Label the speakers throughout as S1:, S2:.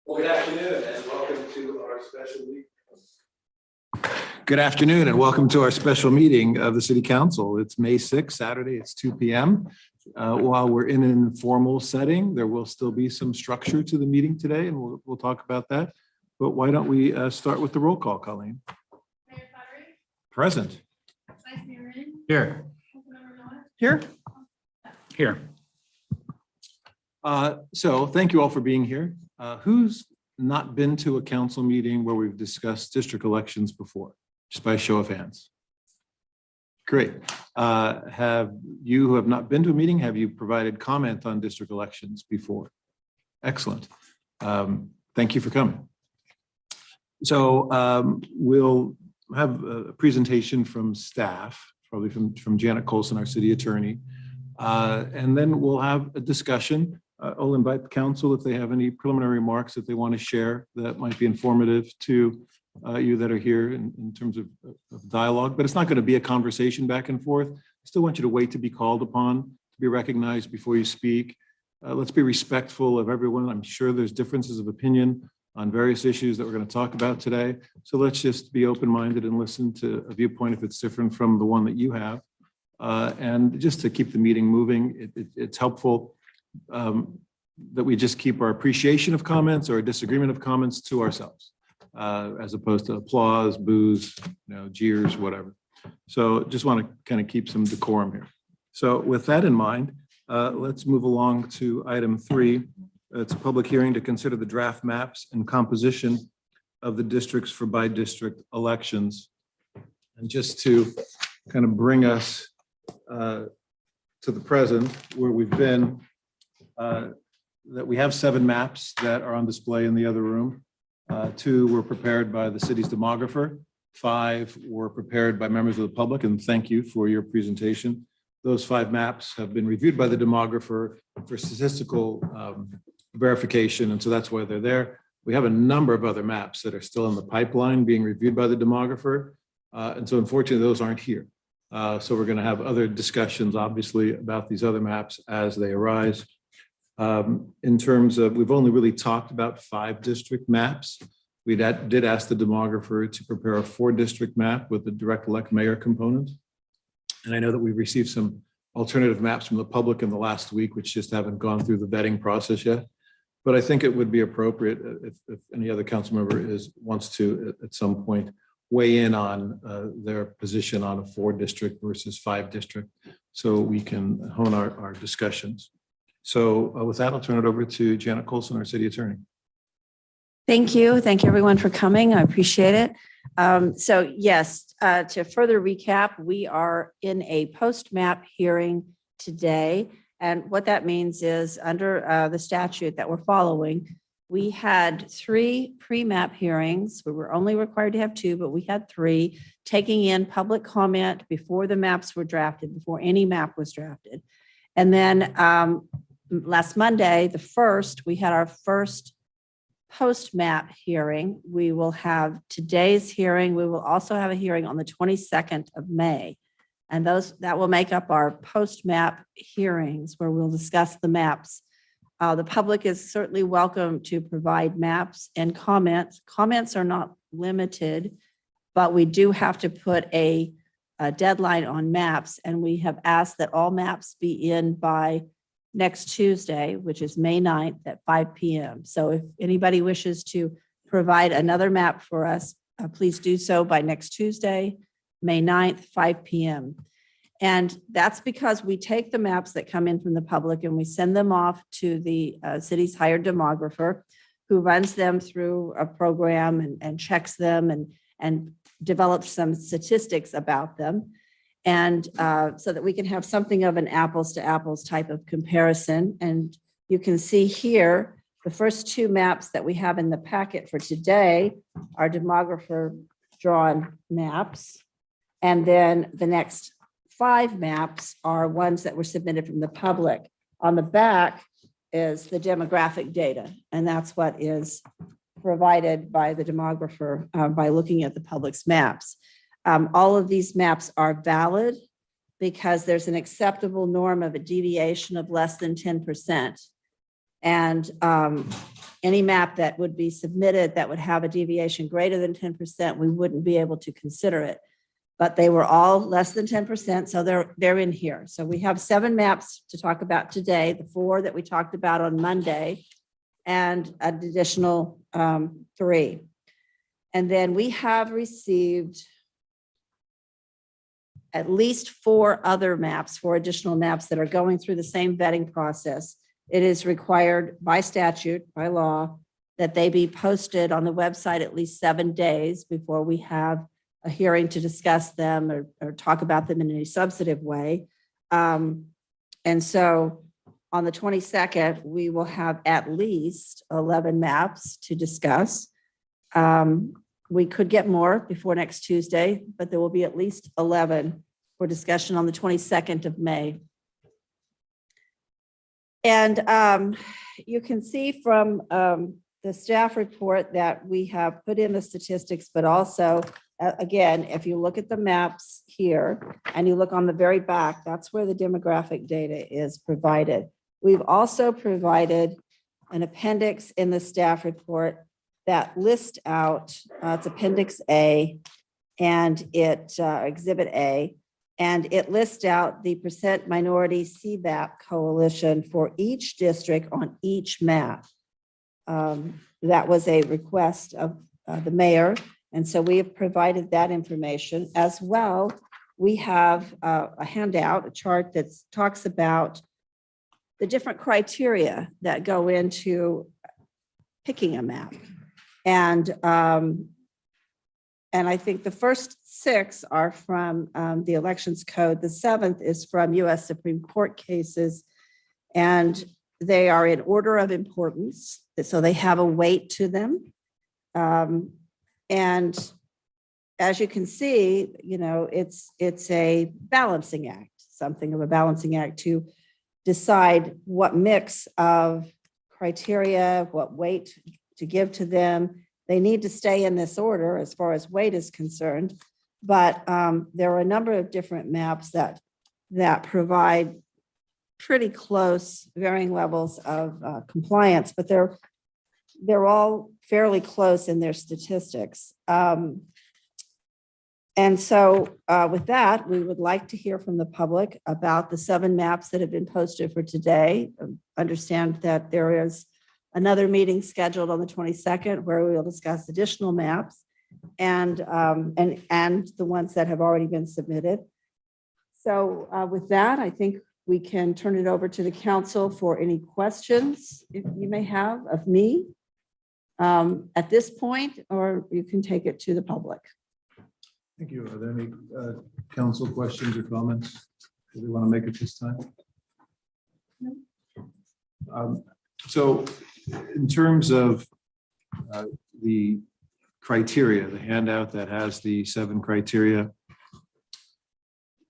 S1: Well, good afternoon and welcome to our special meeting.
S2: Good afternoon and welcome to our special meeting of the City Council. It's May 6th, Saturday, it's 2 p.m. While we're in an informal setting, there will still be some structure to the meeting today, and we'll talk about that. But why don't we start with the roll call, Colleen?
S3: Mayor Pottery.
S2: Present.
S3: Vice Mayor Rin.
S2: Here.
S3: Councilmember Miller.
S2: Here. Here. So thank you all for being here. Who's not been to a council meeting where we've discussed district elections before? Just by a show of hands. Great. Have you who have not been to a meeting, have you provided comment on district elections before? Excellent. Thank you for coming. So we'll have a presentation from staff, probably from Janet Colson, our city attorney. And then we'll have a discussion. I'll invite the council if they have any preliminary remarks that they want to share that might be informative to you that are here in terms of dialogue, but it's not going to be a conversation back and forth. I still want you to wait to be called upon, to be recognized before you speak. Let's be respectful of everyone. I'm sure there's differences of opinion on various issues that we're going to talk about today. So let's just be open-minded and listen to a viewpoint if it's different from the one that you have. And just to keep the meeting moving, it's helpful that we just keep our appreciation of comments or disagreement of comments to ourselves, as opposed to applause, boos, jeers, whatever. So just want to kind of keep some decorum here. So with that in mind, let's move along to item 3. It's a public hearing to consider the draft maps and composition of the districts for by-district elections. And just to kind of bring us to the present where we've been, that we have 7 maps that are on display in the other room. 2 were prepared by the city's demographer. 5 were prepared by members of the public, and thank you for your presentation. Those 5 maps have been reviewed by the demographer for statistical verification, and so that's why they're there. We have a number of other maps that are still in the pipeline being reviewed by the demographer, and so unfortunately those aren't here. So we're going to have other discussions, obviously, about these other maps as they arise. In terms of, we've only really talked about 5 district maps. We did ask the demographer to prepare a 4-district map with the direct elect mayor component. And I know that we've received some alternative maps from the public in the last week, which just haven't gone through the vetting process yet. But I think it would be appropriate if any other council member wants to at some point weigh in on their position on a 4-district versus 5-district, so we can hone our discussions. So with that, I'll turn it over to Janet Colson, our city attorney.
S4: Thank you. Thank you everyone for coming. I appreciate it. So yes, to further recap, we are in a post-map hearing today. And what that means is under the statute that we're following, we had 3 pre-map hearings. We were only required to have 2, but we had 3, taking in public comment before the maps were drafted, before any map was drafted. And then last Monday, the 1st, we had our first post-map hearing. We will have today's hearing. We will also have a hearing on the 22nd of May. And that will make up our post-map hearings where we'll discuss the maps. The public is certainly welcome to provide maps and comments. Comments are not limited, but we do have to put a deadline on maps. And we have asked that all maps be in by next Tuesday, which is May 9th at 5 p.m. So if anybody wishes to provide another map for us, please do so by next Tuesday, May 9th, 5 p.m. And that's because we take the maps that come in from the public and we send them off to the city's hired demographer, who runs them through a program and checks them and develops some statistics about them. And so that we can have something of an apples to apples type of comparison. And you can see here, the first two maps that we have in the packet for today are demographer drawn maps. And then the next 5 maps are ones that were submitted from the public. On the back is the demographic data, and that's what is provided by the demographer by looking at the public's maps. All of these maps are valid because there's an acceptable norm of a deviation of less than 10%. And any map that would be submitted that would have a deviation greater than 10%, we wouldn't be able to consider it. But they were all less than 10%, so they're in here. So we have 7 maps to talk about today, the 4 that we talked about on Monday, and an additional 3. And then we have received at least 4 other maps, 4 additional maps that are going through the same vetting process. It is required by statute, by law, that they be posted on the website at least 7 days before we have a hearing to discuss them or talk about them in any substantive way. And so on the 22nd, we will have at least 11 maps to discuss. We could get more before next Tuesday, but there will be at least 11 for discussion on the 22nd of May. And you can see from the staff report that we have put in the statistics, but also, again, if you look at the maps here and you look on the very back, that's where the demographic data is provided. We've also provided an appendix in the staff report that lists out, it's Appendix A, and it, Exhibit A, and it lists out the percent minority CVAP coalition for each district on each map. That was a request of the mayor, and so we have provided that information. As well, we have a handout, a chart that talks about the different criteria that go into picking a map. And I think the first 6 are from the Elections Code. The 7th is from US Supreme Court cases, and they are in order of importance, so they have a weight to them. And as you can see, you know, it's a balancing act, something of a balancing act to decide what mix of criteria, what weight to give to them. They need to stay in this order as far as weight is concerned, but there are a number of different maps that provide pretty close varying levels of compliance, but they're all fairly close in their statistics. And so with that, we would like to hear from the public about the 7 maps that have been posted for today. Understand that there is another meeting scheduled on the 22nd where we will discuss additional maps and the ones that have already been submitted. So with that, I think we can turn it over to the council for any questions if you may have of me at this point, or you can take it to the public.
S2: Thank you. Are there any council questions or comments that we want to make at this time? So in terms of the criteria, the handout that has the 7 criteria,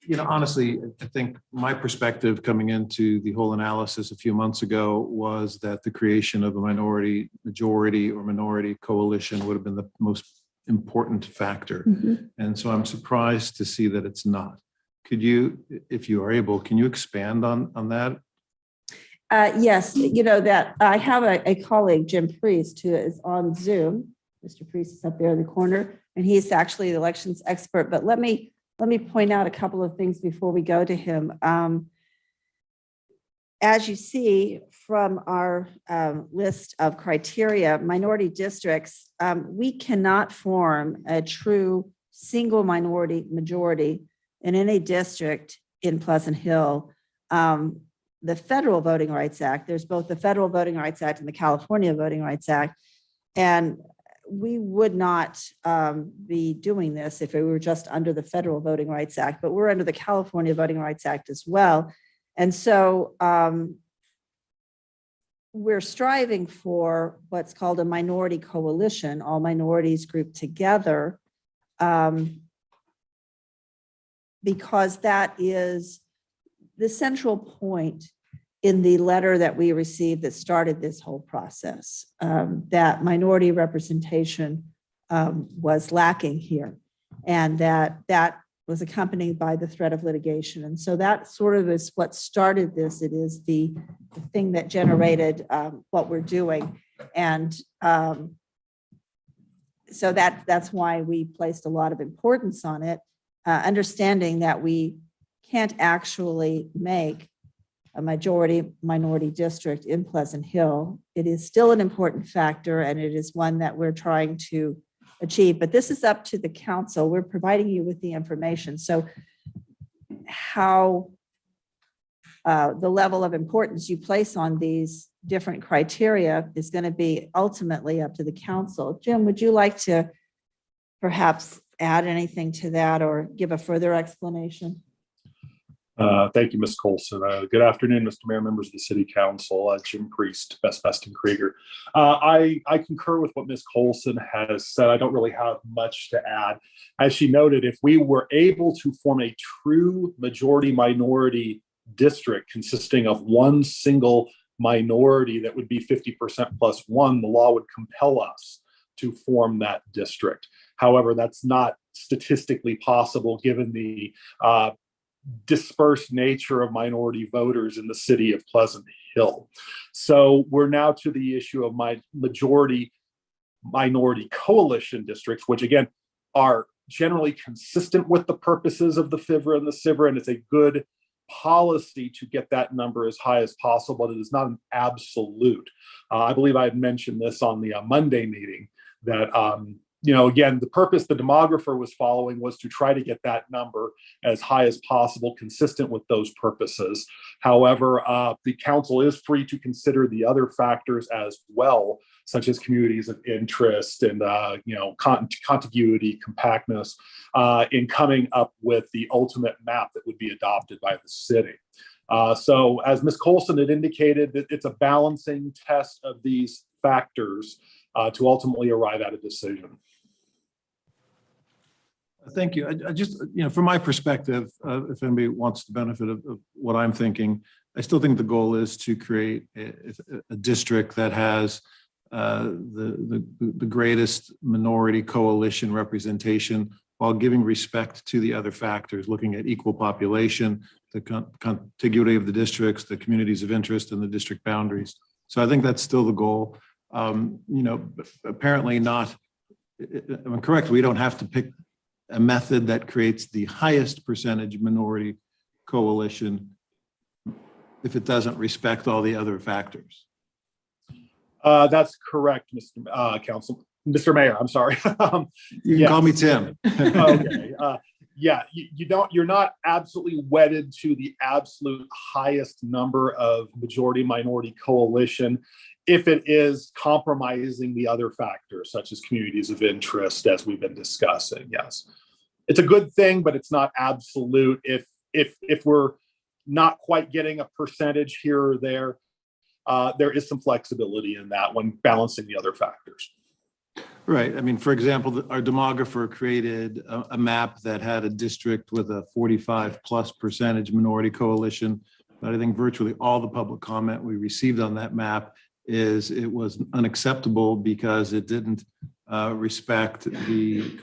S2: you know, honestly, I think my perspective coming into the whole analysis a few months ago was that the creation of a majority or minority coalition would have been the most important factor. And so I'm surprised to see that it's not. Could you, if you are able, can you expand on that?
S4: Yes, you know that I have a colleague, Jim Priest, who is on Zoom. Mr. Priest is up there in the corner, and he's actually the elections expert. But let me point out a couple of things before we go to him. as you see from our list of criteria, minority districts, we cannot form a true single minority majority in any district in Pleasant Hill. The Federal Voting Rights Act, there's both the Federal Voting Rights Act and the California Voting Rights Act. And we would not be doing this if it were just under the Federal Voting Rights Act, but we're under the California Voting Rights Act as well. And so we're striving for what's called a minority coalition, all minorities grouped together, because that is the central point in the letter that we received that started this whole process, that minority representation was lacking here, and that was accompanied by the threat of litigation. And so that sort of is what started this. It is the thing that generated what we're doing. And so that's why we placed a lot of importance on it, understanding that we can't actually make a majority minority district in Pleasant Hill. It is still an important factor, and it is one that we're trying to achieve, but this is up to the council. We're providing you with the information. So how the level of importance you place on these different criteria is going to be ultimately up to the council. Jim, would you like to perhaps add anything to that or give a further explanation?
S5: Thank you, Ms. Colson. Good afternoon, Mr. Mayor, members of the City Council, Jim Priest, Best and Krieger. I concur with what Ms. Colson has said. I don't really have much to add. As she noted, if we were able to form a true majority-minority district consisting of one single minority that would be 50% plus one, the law would compel us to form that district. However, that's not statistically possible given the dispersed nature of minority voters in the city of Pleasant Hill. So we're now to the issue of my majority minority coalition districts, which again are generally consistent with the purposes of the FIVRA and the CIVRA, and it's a good policy to get that number as high as possible, but it is not an absolute. I believe I had mentioned this on the Monday meeting that again, the purpose the demographer was following was to try to get that number as high as possible, consistent with those purposes. However, the council is free to consider the other factors as well, such as communities of interest and contiguity, compactness, in coming up with the ultimate map that would be adopted by the city. So as Ms. Colson had indicated, that it's a balancing test of these factors to ultimately arrive at a decision.
S2: Thank you. I just, from my perspective, if anybody wants the benefit of what I'm thinking, I still think the goal is to create a district that has the greatest minority coalition representation while giving respect to the other factors, looking at equal population, the contiguity of the districts, the communities of interest, and the district boundaries. So I think that's still the goal. Apparently not, I'm correct, we don't have to pick a method that creates the highest percentage minority coalition if it doesn't respect all the other factors.
S5: That's correct, Mr. Mayor, I'm sorry.
S2: You can call me Tim.
S5: Okay. Yeah, you're not absolutely wedded to the absolute highest number of majority minority coalition if it is compromising the other factors, such as communities of interest, as we've been discussing. Yes, it's a good thing, but it's not absolute. If we're not quite getting a percentage here or there, there is some flexibility in that when balancing the other factors.
S2: Right. I mean, for example, our demographer created a map that had a district with a 45+% minority coalition. But I think virtually all the public comment we received on that map is it was unacceptable because it didn't respect the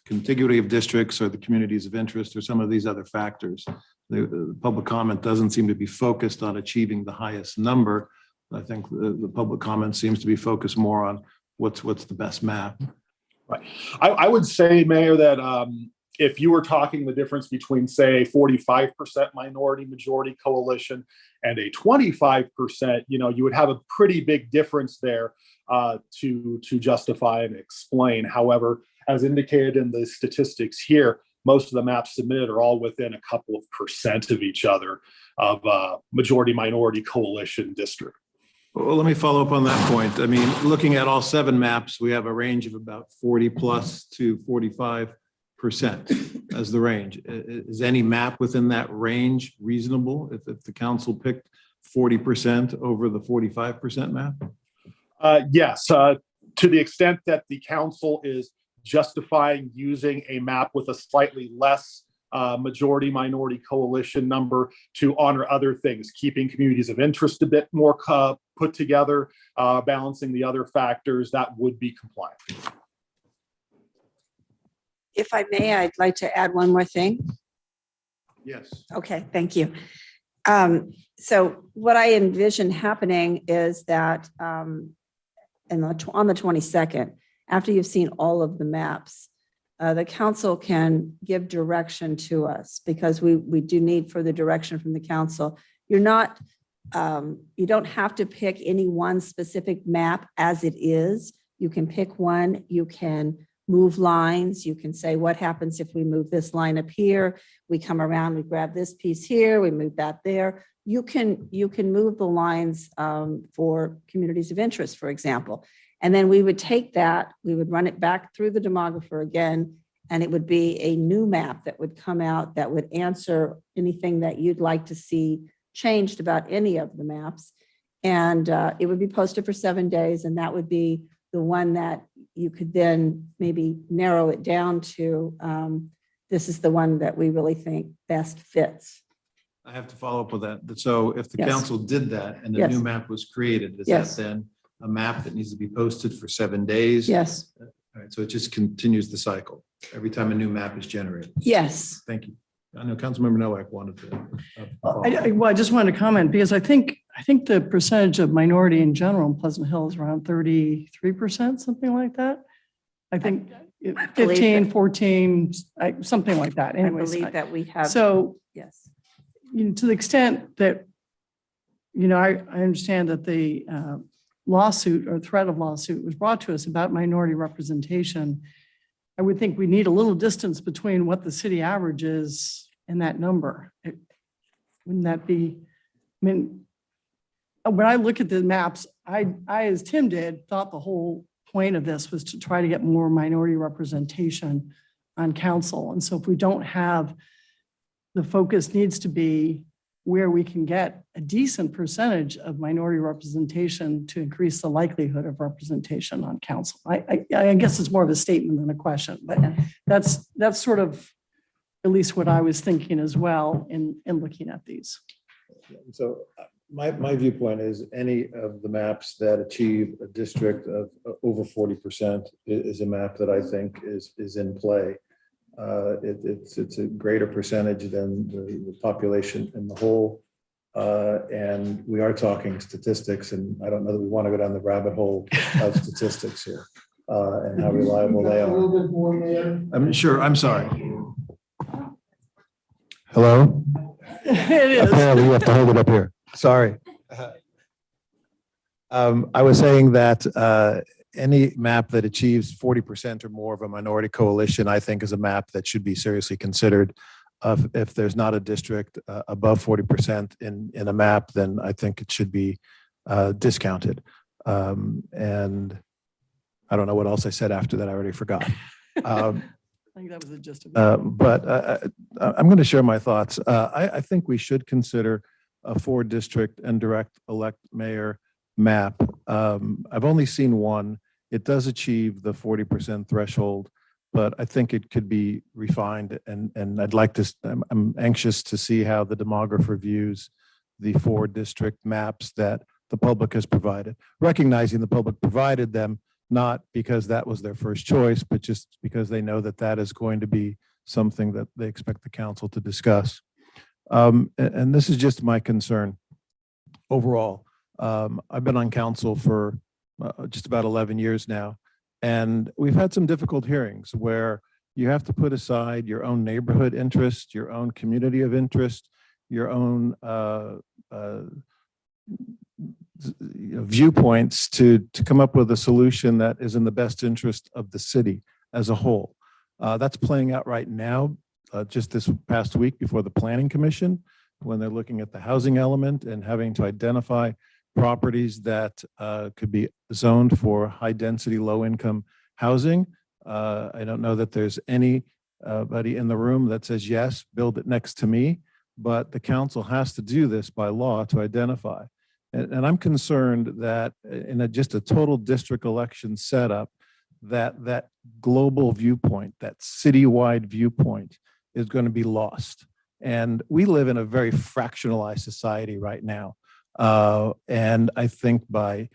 S2: contiguity of districts or the communities of interest or some of these other factors. The public comment doesn't seem to be focused on achieving the highest number. I think the public comment seems to be focused more on what's the best map.
S5: Right. I would say, Mayor, that if you were talking the difference between, say, a 45% minority majority coalition and a 25%, you would have a pretty big difference there to justify and explain. However, as indicated in the statistics here, most of the maps submitted are all within a couple of percent of each other of majority minority coalition district.
S2: Well, let me follow up on that point. I mean, looking at all 7 maps, we have a range of about 40 plus to 45% as the range. Is any map within that range reasonable if the council picked 40% over the 45% map?
S5: Yes, to the extent that the council is justifying using a map with a slightly less majority minority coalition number to honor other things, keeping communities of interest a bit more put together, balancing the other factors, that would be compliant.
S4: If I may, I'd like to add one more thing.
S2: Yes.
S4: Okay, thank you. So what I envision happening is that on the 22nd, after you've seen all of the maps, the council can give direction to us because we do need further direction from the council. You don't have to pick any one specific map as it is. You can pick one, you can move lines. You can say, what happens if we move this line up here? We come around, we grab this piece here, we move that there. You can move the lines for communities of interest, for example. And then we would take that, we would run it back through the demographer again, and it would be a new map that would come out that would answer anything that you'd like to see changed about any of the maps. And it would be posted for 7 days, and that would be the one that you could then maybe narrow it down to, this is the one that we really think best fits.
S2: I have to follow up with that. So if the
S4: Yes.
S2: council did that and a
S4: Yes.
S2: new map was created, is
S4: Yes.
S2: that then a map that needs to be posted for 7 days?
S4: Yes,
S2: All right, so it just continues the cycle every time a new map is generated.
S4: yes.
S2: Thank you. I know Councilmember Nowak wanted to.
S6: Well, I just wanted to comment because I think the percentage of minority in general in Pleasant Hill is around 33%, something like that. I think
S4: believe
S6: 15,
S4: that-
S6: 14, something like that.
S4: I
S6: Anyways,
S4: believe that we have,
S6: so
S4: yes.
S6: to the extent that, I understand that the lawsuit or threat of lawsuit was brought to us about minority representation. I would think we need a little distance between what the city average is and that number. Wouldn't that be, I mean, when I look at the maps, I, as Tim did, thought the whole point of this was to try to get more minority representation on council. And so if we don't have, the focus needs to be where we can get a decent percentage of minority representation to increase the likelihood of representation on council. I guess it's more of a statement than a question, but that's sort of at least what I was thinking as well in looking at these.
S2: So my viewpoint is any of the maps that achieve a district of over 40% is a map that I think is in play. It's a greater percentage than the population in the whole. And we are talking statistics, and I don't know that we want to go down the rabbit hole of statistics here and how reliable they are. I'm sure, I'm sorry. Hello?
S6: It is.
S2: Apparently you have to hold it up here. Sorry. I was saying that any map that achieves 40% or more of a minority coalition, I think is a map that should be seriously considered. If there's not a district above 40% in a map, then I think it should be discounted. And I don't know what else I said after that. I already forgot.
S6: I think that was the gist of it.
S2: But I'm going to share my thoughts. I think we should consider a 4-district and direct elect mayor map. I've only seen one. It does achieve the 40% threshold, but I think it could be refined. And I'd like to, I'm anxious to see how the demographer views the 4-district maps that the public has provided, recognizing the public provided them, not because that was their first choice, but just because they know that that is going to be something that they expect the council to discuss. And this is just my concern overall. I've been on council for just about 11 years now, and we've had some difficult hearings where you have to put aside your own neighborhood interest, your own community of interest, your own viewpoints to come up with a solution that is in the best interest of the city as a whole. That's playing out right now, just this past week before the Planning Commission, when they're looking at the housing element and having to identify properties that could be zoned for high density, low income housing. I don't know that there's anybody in the room that says, yes, build it next to me, but the council has to do this by law to identify. And I'm concerned that in just a total district election setup, that global viewpoint, that citywide viewpoint is going to be lost. And we live in a very fractionalized society right now. And I think by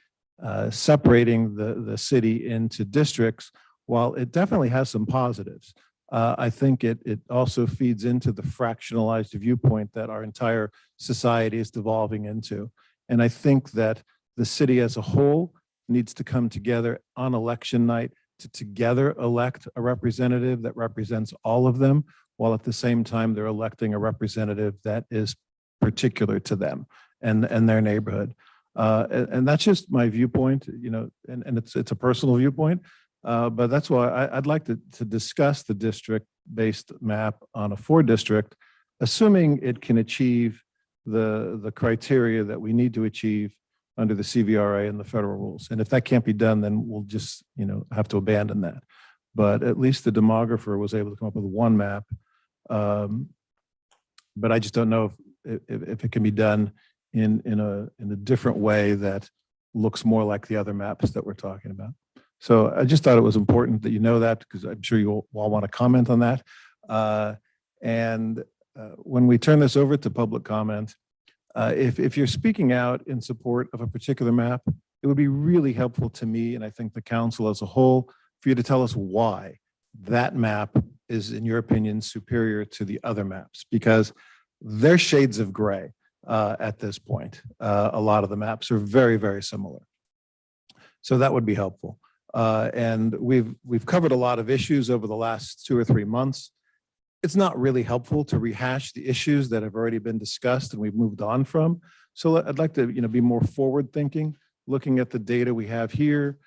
S2: separating the city into districts, while it definitely has some positives, I think it also feeds into the fractionalized viewpoint that our entire society is devolving into. And I think that the city as a whole needs to come together on election night to together elect a representative that represents all of them, while at the same time they're electing a representative that is particular to them and their neighborhood. And that's just my viewpoint, and it's a personal viewpoint. But that's why I'd like to discuss the district-based map on a 4-district, assuming it can achieve the criteria that we need to achieve under the CVRA and the federal rules. And if that can't be done, then we'll just, have to abandon that. But at least the demographer was able to come up with one map. But I just don't know if it can be done in a different way that looks more like the other maps that we're talking about. So I just thought it was important that you know that, because I'm sure you all want to comment on that. When we turn this over to public comment, if you're speaking out in support of a particular map, it would be really helpful to me, and I think the council as a whole, for you to tell us why that map is, in your opinion, superior to the other maps, because they're shades of gray at this point. A lot of the maps are very, very similar. So that would be helpful. And we've covered a lot of issues over the last 2 or 3 months. It's not really helpful to rehash the issues that have already been discussed and we've moved on from. So I'd like to be more forward thinking, looking at the data we have here.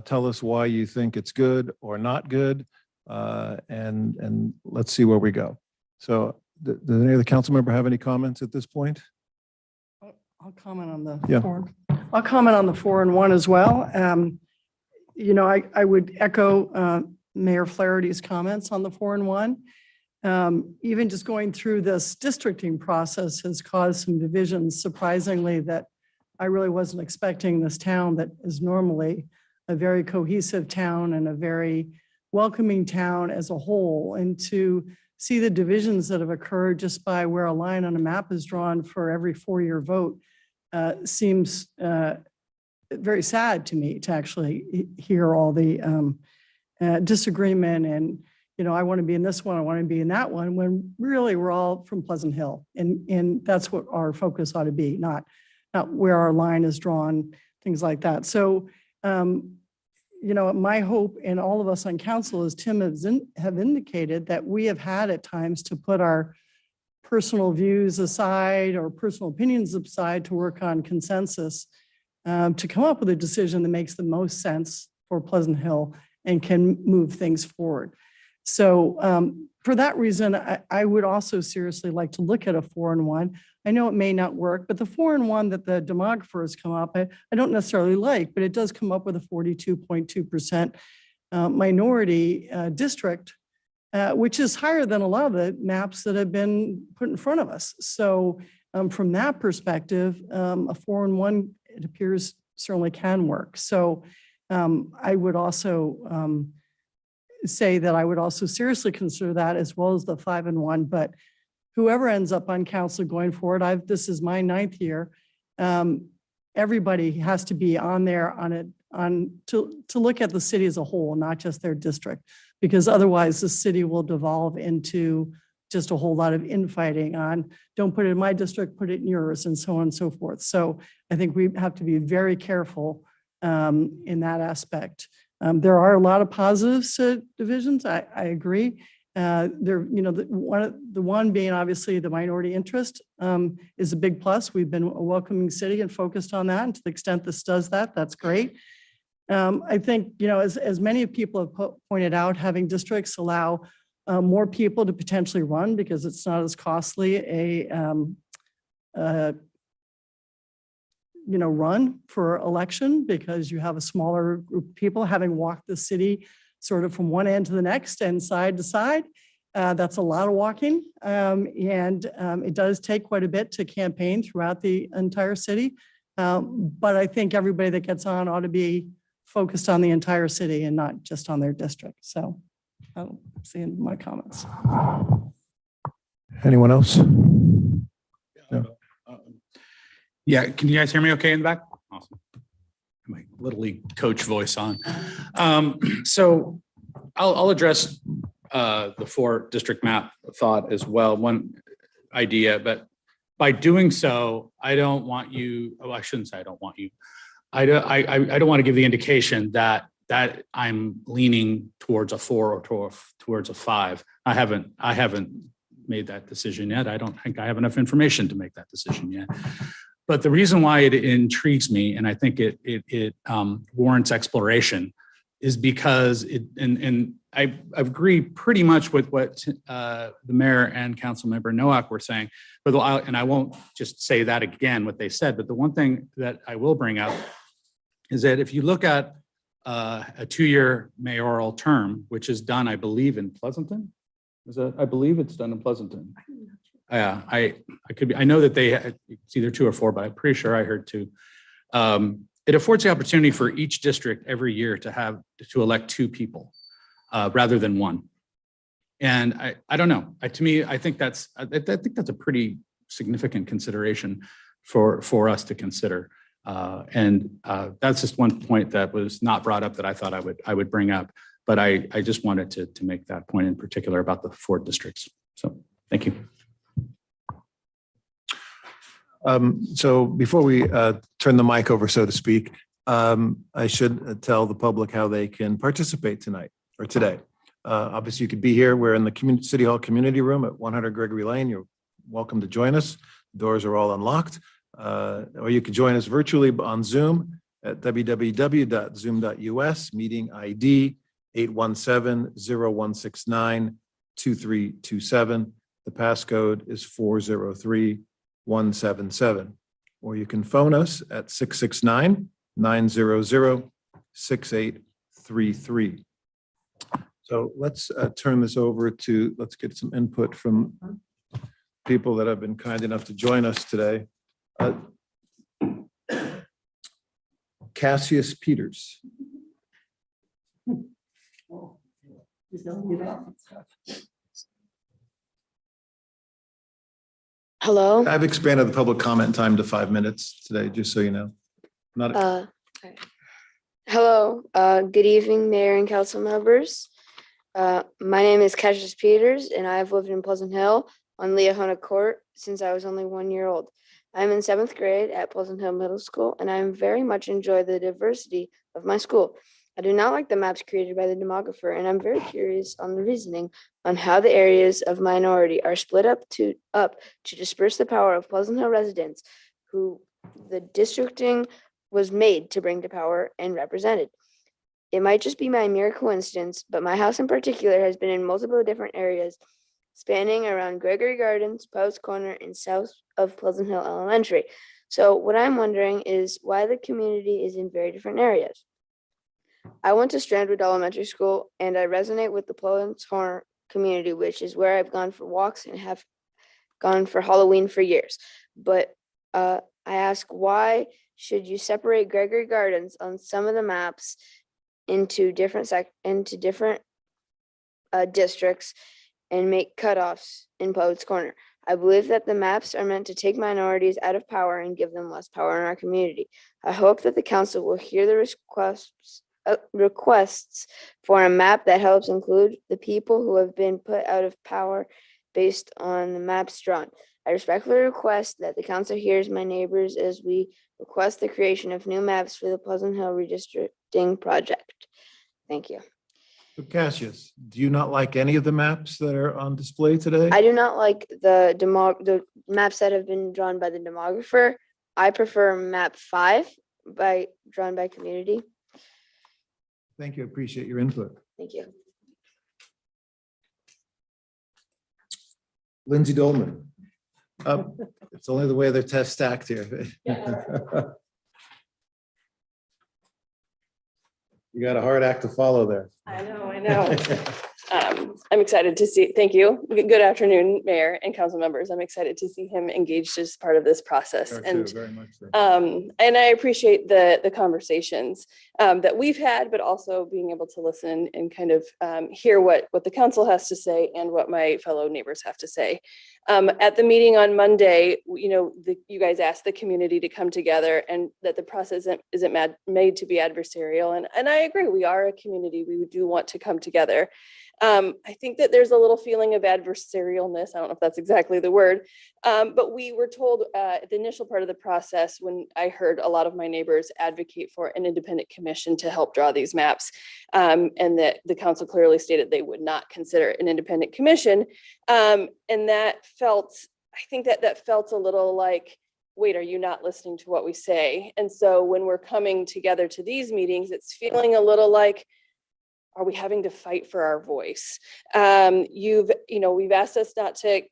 S2: Tell us why you think it's good or not good, and let's see where we go. So does any other council member have any comments at this point?
S6: I'll comment on the
S2: Yeah.
S6: 4. I'll comment on the 4 and 1 as well. I would echo Mayor Flaherty's comments on the 4 and 1. Even just going through this districting process has caused some divisions, surprisingly, that I really wasn't expecting this town that is normally a very cohesive town and a very welcoming town as a whole. And to see the divisions that have occurred just by where a line on a map is drawn for every 4-year vote seems very sad to me, to actually hear all the disagreement and, I want to be in this one, I want to be in that one, when really we're all from Pleasant Hill. And that's what our focus ought to be, not where our line is drawn, things like that. So, my hope, and all of us on council, as Tim have indicated, that we have had at times to put our personal views aside or personal opinions aside to work on consensus, to come up with a decision that makes the most sense for Pleasant Hill and can move things forward. So for that reason, I would also seriously like to look at a 4 and 1. I know it may not work, but the 4 and 1 that the demographer has come up, I don't necessarily like, but it does come up with a 42.2% minority district, which is higher than a lot of the maps that have been put in front of us. So from that perspective, a 4 and 1, it appears, certainly can work. So I would also say that I would also seriously consider that, as well as the 5 and 1. But whoever ends up on council going forward, this is my 9th year. Everybody has to be on there to look at the city as a whole, not just their district, because otherwise the city will devolve into just a whole lot of infighting on, don't put it in my district, put it in yours, and so on and so forth. So I think we have to be very careful in that aspect. There are a lot of positives to divisions. I agree. There, you know, the one being obviously the minority interest is a big plus. We've been a welcoming city and focused on that. And to the extent this does that, that's great. I think, you know, as many people have pointed out, having districts allow more people to potentially run because it's not as costly you know, run for election because you have a smaller group of people having walked the city sort of from one end to the next and side to side. That's a lot of walking. It does take quite a bit to campaign throughout the entire city. But I think everybody that gets on ought to be focused on the entire city and not just on their district. So I'll see in my comments.
S2: Anyone else? No.
S7: Yeah, can you guys hear me okay in the back? Awesome. My Little League coach voice on. So I'll address the 4-district map thought as well, one idea, but by doing so, I don't want you, well, I shouldn't say I don't want you. I don't want to give the indication that I'm leaning towards a 4 or towards a 5. I haven't made that decision yet. I don't think I have enough information to make that decision yet. But the reason why it intrigues me, and I think it warrants exploration, is because I agree pretty much with what the mayor and Councilmember Nowak were saying. But I won't just say that again, what they said. But the one thing that I will bring up is that if you look at a 2-year mayoral term, which is done, I believe, in Pleasanton. I believe it's done in Pleasanton. Yeah, I could be. I know that it's either 2 or 4, but I'm pretty sure I heard 2. It affords the opportunity for each district every year to elect 2 people rather than 1. And I don't know. To me, I think that's a pretty significant consideration for us to consider. That's just one point that was not brought up that I thought I would bring up. But I just wanted to make that point in particular about the 4 districts. So thank you.
S2: So before we turn the mic over, so to speak, I should tell the public how they can participate tonight or today. Obviously, you could be here. We're in the City Hall Community Room at 100 Gregory Lane. You're welcome to join us. The doors are all unlocked. Or you can join us virtually on Zoom at www.zoom.us, meeting ID 817-0169-2327. The passcode is 403-177, or you can phone us at 669-900-6833. So let's turn this over to, let's get some input from people that have been kind enough to join us today. Cassius Peters.
S8: Hello.
S2: I've expanded the public comment time to 5 minutes today, just so you know. Not
S8: Hello. Good evening, Mayor and council members. My name is Cassius Peters, and I have lived in Pleasant Hill on Leahona Court since I was only 1 year old. I'm in 7th grade at Pleasant Hill Middle School, and I very much enjoy the diversity of my school. I do not like the maps created by the demographer, and I'm very curious on the reasoning on how the areas of minority are split up to disperse the power of Pleasant Hill residents who the districting was made to bring to power and represented. It might just be my mere coincidence, but my house in particular has been in multiple different areas spanning around Gregory Gardens, Poets Corner, and south of Pleasant Hill Elementary. So what I'm wondering is why the community is in very different areas. I went to Strandwood Elementary School, and I resonate with the Pleasant Hill community, which is where I've gone for walks and have gone for Halloween for years. But I ask, why should you separate Gregory Gardens on some of the maps into different districts and make cutoffs in Poets Corner? I believe that the maps are meant to take minorities out of power and give them less power in our community. I hope that the council will hear the requests for a map that helps include the people who have been put out of power based on the maps drawn. I respectfully request that the council hears my neighbors as we request the creation of new maps for the Pleasant Hill redistricting project. Thank you.
S2: So Cassius, do you not like any of the maps that are on display today?
S8: I do not like the maps that have been drawn by the demographer. I prefer map 5 drawn by community.
S2: Thank you. I appreciate your input.
S8: Thank you.
S2: Lindsay Dolman. It's only the way they're test stacked here. You got a hard act to follow there.
S9: I know. I'm excited to see, thank you. Good afternoon, Mayor and council members. I'm excited to see him engaged as part of this process. And
S2: Very much so.
S9: and I appreciate the conversations that we've had, but also being able to listen and kind of hear what the council has to say and what my fellow neighbors have to say. At the meeting on Monday, you guys asked the community to come together and that the process isn't made to be adversarial. And I agree, we are a community. We do want to come together. I think that there's a little feeling of adversarialness. I don't know if that's exactly the word, but we were told at the initial part of the process when I heard a lot of my neighbors advocate for an independent commission to help draw these maps, and that the council clearly stated they would not consider an independent commission. And that felt, I think that felt a little like, wait, are you not listening to what we say? And so when we're coming together to these meetings, it's feeling a little like, are we having to fight for our voice? We've asked us not to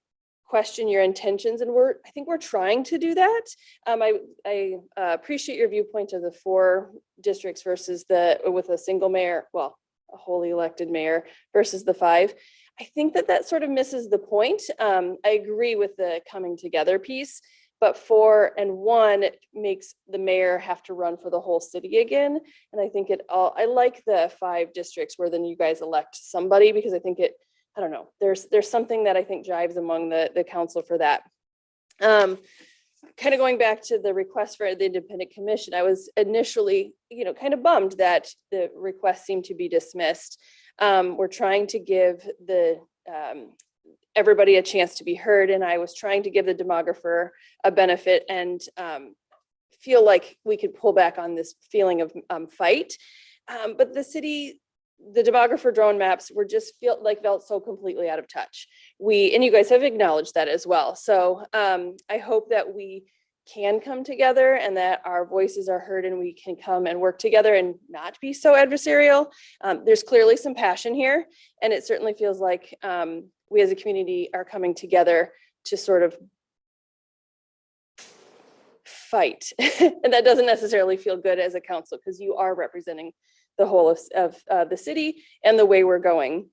S9: question your intentions, and I think we're trying to do that. I appreciate your viewpoint of the 4 districts versus with a single mayor, well, a wholly elected mayor versus the 5. I think that sort of misses the point. I agree with the coming together piece, but 4 and 1 makes the mayor have to run for the whole city again. And I think I like the 5 districts where then you guys elect somebody, because I think I don't know, there's something that I think jives among the council for that. Kind of going back to the request for the independent commission, I was initially, kind of bummed that the request seemed to be dismissed. We're trying to give everybody a chance to be heard, and I was trying to give the demographer a benefit and feel like we could pull back on this feeling of fight. But the demographer drone maps were just felt so completely out of touch. And you guys have acknowledged that as well. So I hope that we can come together and that our voices are heard and we can come and work together and not be so adversarial. There's clearly some passion here, and it certainly feels like we as a community are coming together to sort of fight. And that doesn't necessarily feel good as a council, because you are representing the whole of the city and the way we're going.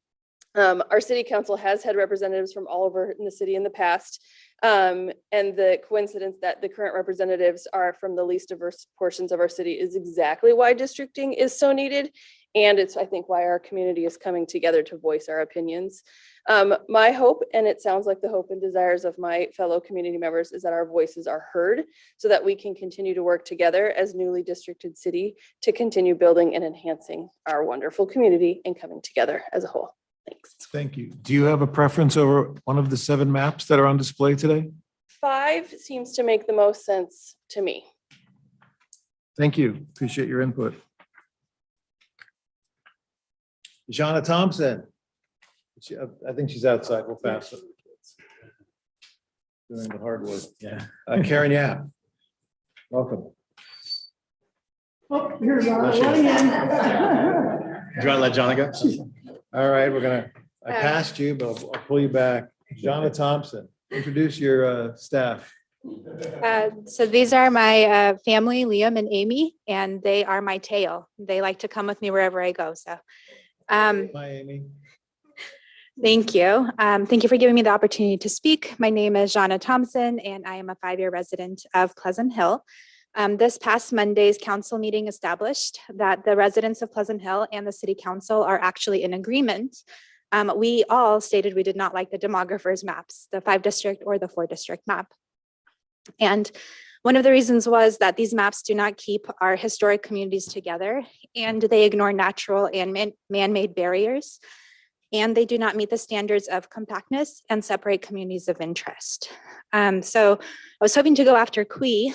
S9: Our city council has had representatives from all over in the city in the past. And the coincidence that the current representatives are from the least diverse portions of our city is exactly why districting is so needed. And it's, I think, why our community is coming together to voice our opinions. My hope, and it sounds like the hope and desires of my fellow community members, is that our voices are heard so that we can continue to work together as newly districted city to continue building and enhancing our wonderful community and coming together as a whole. Thanks.
S2: Thank you. Do you have a preference over one of the 7 maps that are on display today?
S9: 5 seems to make the most sense to me.
S2: Thank you. Appreciate your input. Jana Thompson. I think she's outside. We'll pass it. Doing the hard work.
S7: Yeah.
S2: Karen Yap. Welcome.
S6: Oh, here's our
S2: Bless you.
S6: running in.
S10: Do you want to let John go?
S2: All right, I passed you, but I'll pull you back. Jana Thompson, introduce your staff.
S11: So these are my family, Liam and Amy, and they are my tail. They like to come with me wherever I go. So
S2: Hi, Amy.
S11: thank you. Thank you for giving me the opportunity to speak. My name is Jana Thompson, and I am a 5-year resident of Pleasant Hill. This past Monday's council meeting established that the residents of Pleasant Hill and the city council are actually in agreement. We all stated we did not like the demographers maps, the 5-district or the 4-district map. And one of the reasons was that these maps do not keep our historic communities together, and they ignore natural and man-made barriers, and they do not meet the standards of compactness and separate communities of interest. So I was hoping to go after Kui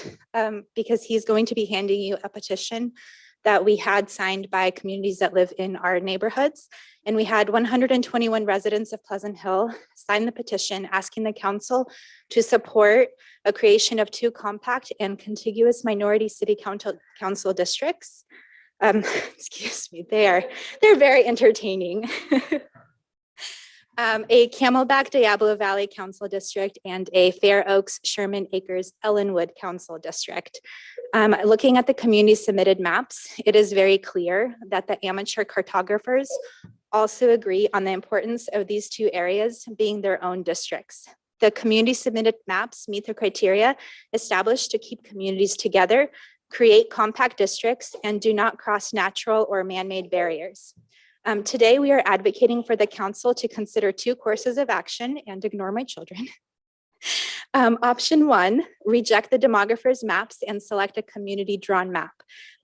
S11: because he's going to be handing you a petition that we had signed by communities that live in our neighborhoods. And we had 121 residents of Pleasant Hill sign the petition asking the council to support a creation of 2 compact and contiguous minority city council districts. Excuse me, they're very entertaining. A Camelback Diablo Valley Council District and a Fair Oaks Sherman Acres Ellenwood Council District. Looking at the community submitted maps, it is very clear that the amateur cartographers also agree on the importance of these 2 areas being their own districts. The community submitted maps meet the criteria established to keep communities together, create compact districts, and do not cross natural or man-made barriers. Today, we are advocating for the council to consider 2 courses of action and ignore my children. Option 1, reject the demographer's maps and select a community drawn map.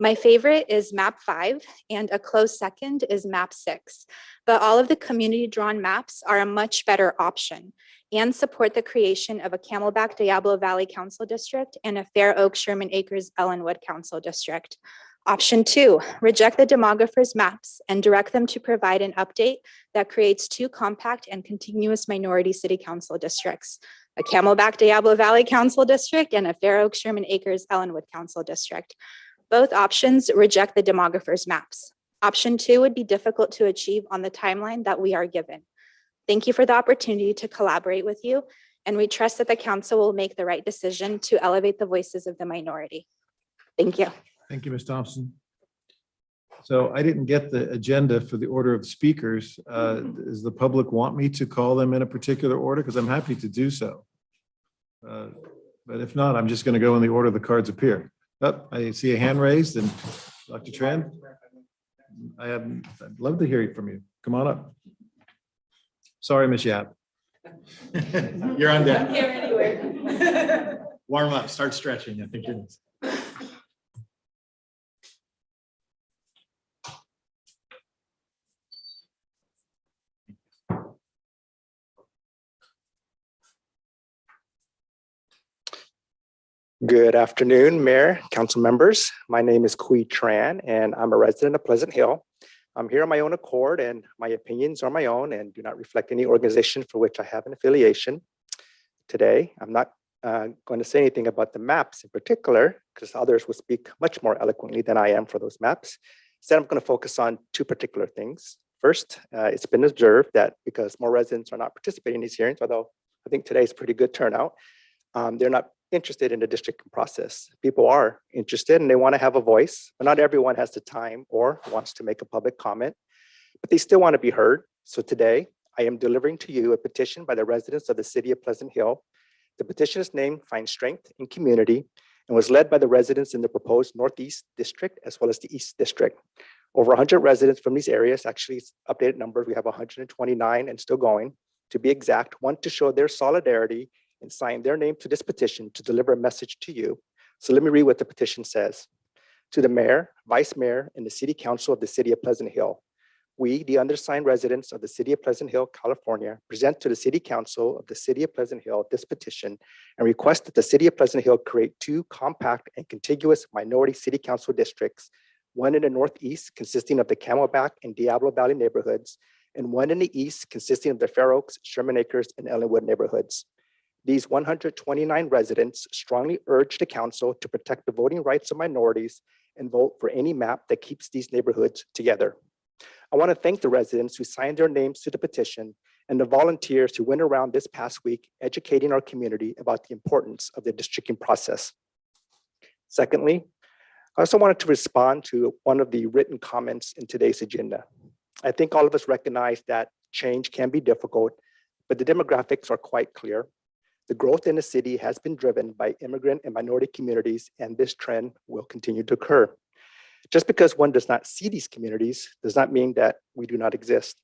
S11: My favorite is map 5 and a close second is map 6. But all of the community drawn maps are a much better option and support the creation of a Camelback Diablo Valley Council District and a Fair Oaks Sherman Acres Ellenwood Council District. Option 2, reject the demographer's maps and direct them to provide an update that creates 2 compact and continuous minority city council districts, a Camelback Diablo Valley Council District and a Fair Oaks Sherman Acres Ellenwood Council District. Both options reject the demographer's maps. Option 2 would be difficult to achieve on the timeline that we are given. Thank you for the opportunity to collaborate with you, and we trust that the council will make the right decision to elevate the voices of the minority. Thank you.
S2: Thank you, Ms. Thompson. So I didn't get the agenda for the order of speakers. Does the public want me to call them in a particular order? Because I'm happy to do so. But if not, I'm just going to go in the order the cards appear. Oh, I see a hand raised, and Dr. Tran, I'd love to hear from you. Come on up. Sorry, Ms. Yap.
S10: You're on deck. Warm up, start stretching. I think you're next.
S12: Good afternoon, Mayor, council members. My name is Kui Tran, and I'm a resident of Pleasant Hill. I'm here on my own accord, and my opinions are my own and do not reflect any organization for which I have an affiliation. Today, I'm not going to say anything about the maps in particular, because others will speak much more eloquently than I am for those maps. Instead, I'm going to focus on 2 particular things. First, it's been observed that because more residents are not participating in these hearings, although I think today's pretty good turnout, they're not interested in the districting process. People are interested and they want to have a voice, but not everyone has the time or wants to make a public comment, but they still want to be heard. So today, I am delivering to you a petition by the residents of the city of Pleasant Hill. The petition is named Find Strength in Community and was led by the residents in the proposed Northeast District as well as the East District. Over 100 residents from these areas, actually updated numbers, we have 129 and still going, to be exact, want to show their solidarity and sign their name to this petition to deliver a message to you. So let me read what the petition says. To the mayor, vice mayor, and the city council of the city of Pleasant Hill, we, the undersigned residents of the city of Pleasant Hill, California, present to the city council of the city of Pleasant Hill this petition and request that the city of Pleasant Hill create 2 compact and contiguous minority city council districts, one in the northeast consisting of the Camelback and Diablo Valley neighborhoods, and one in the east consisting of the Fair Oaks, Sherman Acres, and Ellenwood neighborhoods. These 129 residents strongly urge the council to protect the voting rights of minorities and vote for any map that keeps these neighborhoods together. I want to thank the residents who signed their names to the petition and the volunteers who went around this past week educating our community about the importance of the districting process. Secondly, I also wanted to respond to one of the written comments in today's agenda. I think all of us recognize that change can be difficult, but the demographics are quite clear. The growth in the city has been driven by immigrant and minority communities, and this trend will continue to occur. Just because one does not see these communities does not mean that we do not exist.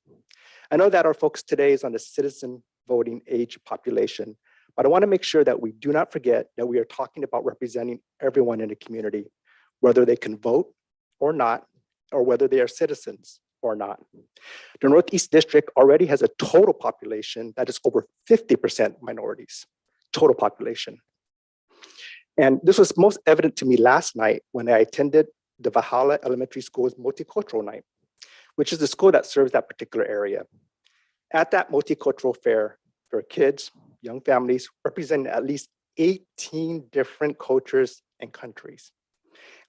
S12: I know that our focus today is on the citizen voting age population, but I want to make sure that we do not forget that we are talking about representing everyone in the community, whether they can vote or not, or whether they are citizens or not. The Northeast District already has a total population that is over 50% minorities, total population. And this was most evident to me last night when I attended the Valhalla Elementary School's Multicultural Night, which is the school that serves that particular area. At that multicultural fair, there are kids, young families representing at least 18 different cultures and countries.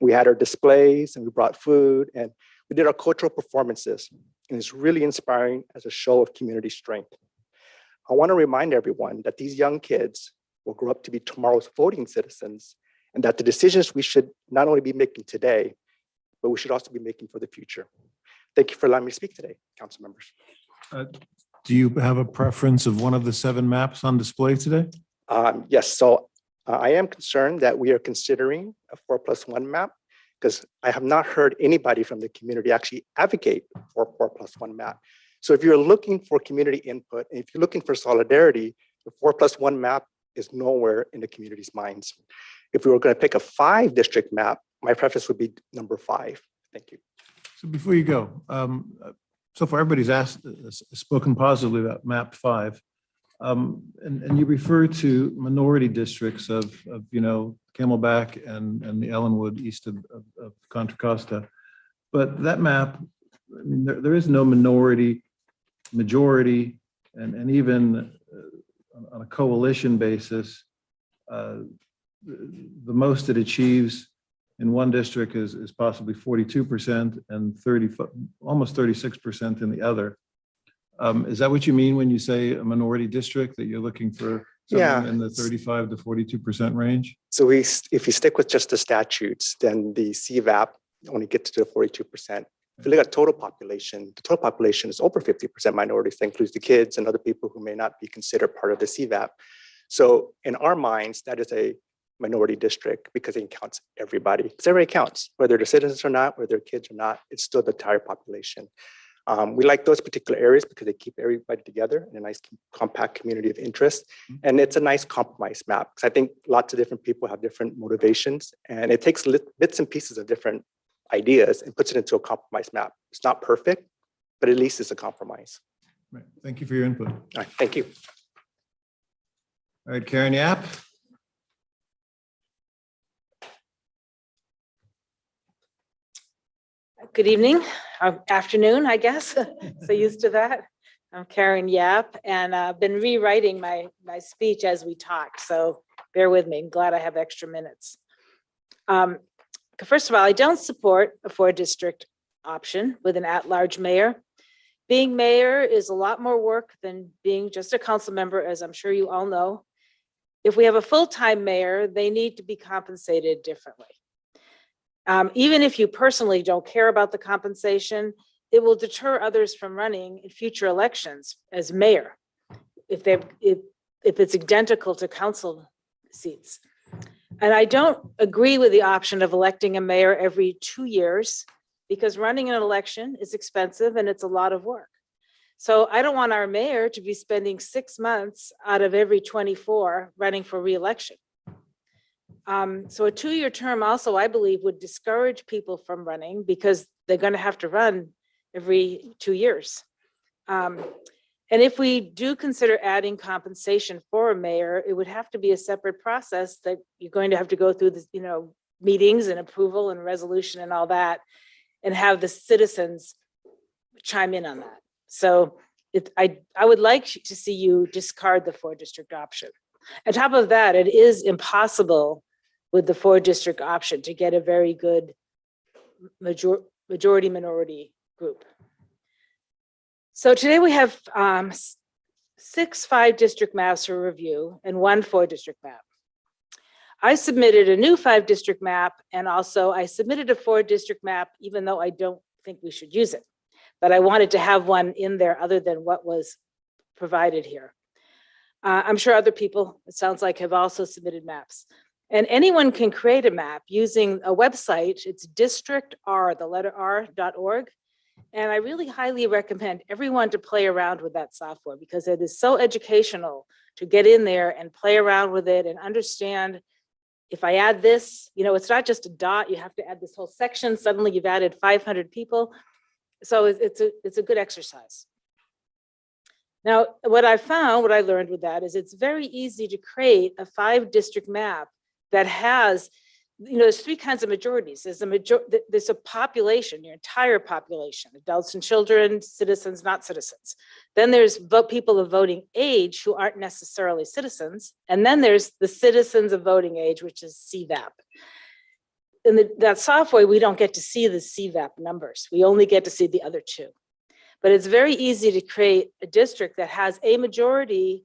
S12: We had our displays and we brought food and we did our cultural performances. And it's really inspiring as a show of community strength. I want to remind everyone that these young kids will grow up to be tomorrow's voting citizens and that the decisions we should not only be making today, but we should also be making for the future. Thank you for allowing me to speak today, council members.
S2: Do you have a preference of one of the 7 maps on display today?
S12: Yes, so I am concerned that we are considering a 4+1 map because I have not heard anybody from the community actually advocate for a 4+1 map. So if you're looking for community input, and if you're looking for solidarity, the 4+1 map is nowhere in the community's minds. If we were going to pick a 5-district map, my preference would be number 5. Thank you.
S2: So before you go, so far everybody's spoken positively about map 5. And you refer to minority districts of Camelback and the Ellenwood east of Contra Costa. But that map, I mean, there is no minority, majority, and even on a coalition basis, the most it achieves in one district is possibly 42% and almost 36% in the other. Is that what you mean when you say a minority district, that you're looking for something in the 35 to 42% range? So
S12: if you stick with just the statutes, then the CVAP only gets to the 42%. If you look at total population, the total population is over 50% minorities. That includes the kids and other people who may not be considered part of the CVAP. So in our minds, that is a minority district because it counts everybody. Because everybody counts, whether they're citizens or not, whether they're kids or not, it's still the entire population. We like those particular areas because they keep everybody together in a nice compact community of interest. And it's a nice compromise map because I think lots of different people have different motivations and it takes bits and pieces of different ideas and puts it into a compromise map. It's not perfect, but at least it's a compromise.
S2: Right. Thank you for your input.
S12: All right, thank you.
S2: All right, Karen Yap.
S13: Good evening, afternoon, I guess. So used to that. I'm Karen Yap, and I've been rewriting my speech as we talked. So bear with me. I'm glad I have extra minutes. First of all, I don't support a 4-district option with an at-large mayor. Being mayor is a lot more work than being just a council member, as I'm sure you all know. If we have a full-time mayor, they need to be compensated differently. Even if you personally don't care about the compensation, it will deter others from running in future elections as mayor if it's identical to council seats. And I don't agree with the option of electing a mayor every 2 years because running an election is expensive and it's a lot of work. So I don't want our mayor to be spending 6 months out of every 24 running for re-election. So a 2-year term also, I believe, would discourage people from running because they're going to have to run every 2 years. And if we do consider adding compensation for a mayor, it would have to be a separate process that you're going to have to go through the, meetings and approval and resolution and all that, and have the citizens chime in on that. So I would like to see you discard the 4-district option. On top of that, it is impossible with the 4-district option to get a very good majority minority group. So today we have 6 5-district maps for review and 1 4-district map. I submitted a new 5-district map and also I submitted a 4-district map, even though I don't think we should use it. But I wanted to have one in there other than what was provided here. I'm sure other people, it sounds like, have also submitted maps. And anyone can create a map using a website. It's districtr.org. And I really highly recommend everyone to play around with that software because it is so educational to get in there and play around with it and understand if I add this, it's not just a dot, you have to add this whole section. Suddenly you've added 500 people. So it's a good exercise. Now, what I learned with that is it's very easy to create a 5-district map that has there's three kinds of majorities. There's a population, your entire population, adults and children, citizens, not citizens. Then there's people of voting age who aren't necessarily citizens. And then there's the citizens of voting age, which is CVAP. In that software, we don't get to see the CVAP numbers. We only get to see the other two. But it's very easy to create a district that has a minority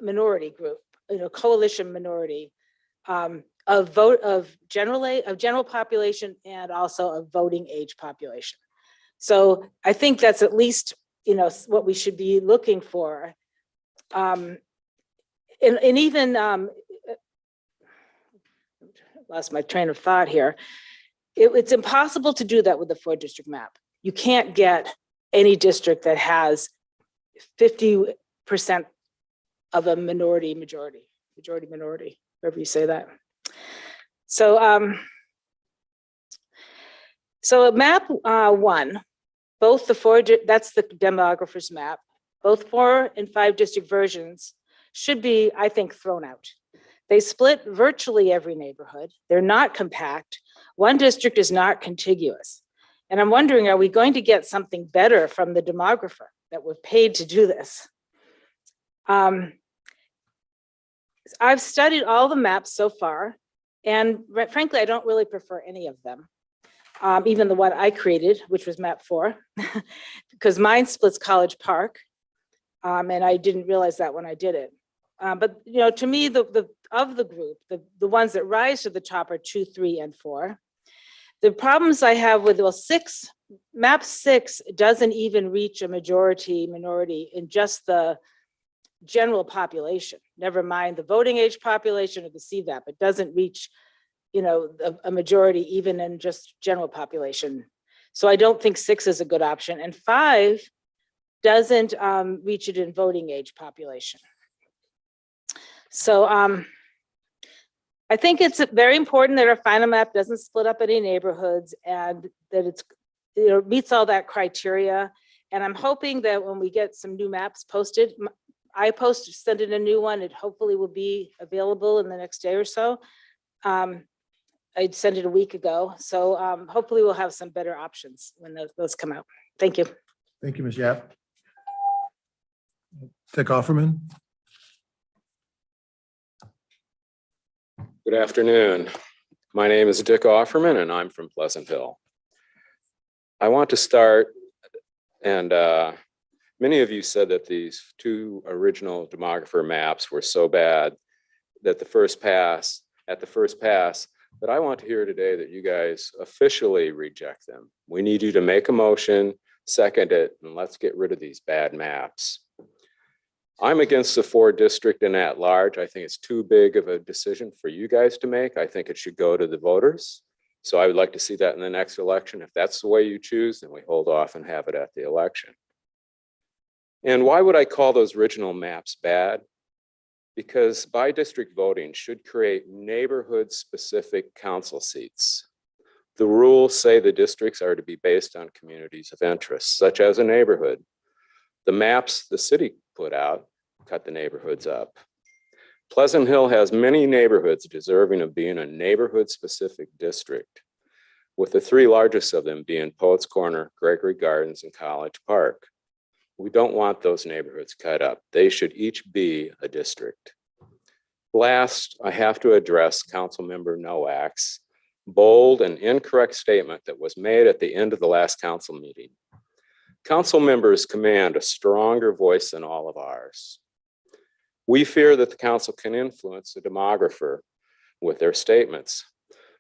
S13: group, coalition minority, of general population and also of voting age population. So I think that's at least what we should be looking for. And even lost my train of thought here. It's impossible to do that with the 4-district map. You can't get any district that has 50% of a majority, wherever you say that. So, so map 1, both that's the demographer's map, both 4 and 5 district versions should be, I think, thrown out. They split virtually every neighborhood. They're not compact. One district is not contiguous. And I'm wondering, are we going to get something better from the demographer that we're paid to do this? I've studied all the maps so far, and frankly, I don't really prefer any of them. Even the one I created, which was map 4, because mine splits College Park, and I didn't realize that when I did it. But to me, of the group, the ones that rise to the top are 2, 3, and 4. The problems I have with map 6 doesn't even reach a minority in just the general population. Never mind the voting age population or the CVAP. It doesn't reach, a majority even in just general population. So I don't think 6 is a good option, and 5 doesn't reach it in voting age population. So I think it's very important that our final map doesn't split up any neighborhoods and that it's meets all that criteria. And I'm hoping that when we get some new maps posted, send in a new one. It hopefully will be available in the next day or so. I'd sent it a week ago. So hopefully we'll have some better options when those come out. Thank you.
S2: Thank you, Ms. Yap. Dick Offerman.
S14: Good afternoon. My name is Dick Offerman and I'm from Pleasant Hill. I want to start, and many of you said that these 2 original demographer maps were so bad that at the first pass, that I want to hear today that you guys officially reject them. We need you to make a motion, second it, and let's get rid of these bad maps. I'm against the 4-district and at large. I think it's too big of a decision for you guys to make. I think it should go to the voters. So I would like to see that in the next election. If that's the way you choose, then we hold off and have it at the election. And why would I call those original maps bad? Because by-district voting should create neighborhood-specific council seats. The rules say the districts are to be based on communities of interest, such as a neighborhood. The maps the city put out cut the neighborhoods up. Pleasant Hill has many neighborhoods deserving of being a neighborhood-specific district, with the 3 largest of them being Poets Corner, Gregory Gardens, and College Park. We don't want those neighborhoods cut up. They should each be a district. Last, I have to address Councilmember Nowak's bold and incorrect statement that was made at the end of the last council meeting. Council members command a stronger voice than all of ours. We fear that the council can influence the demographer with their statements.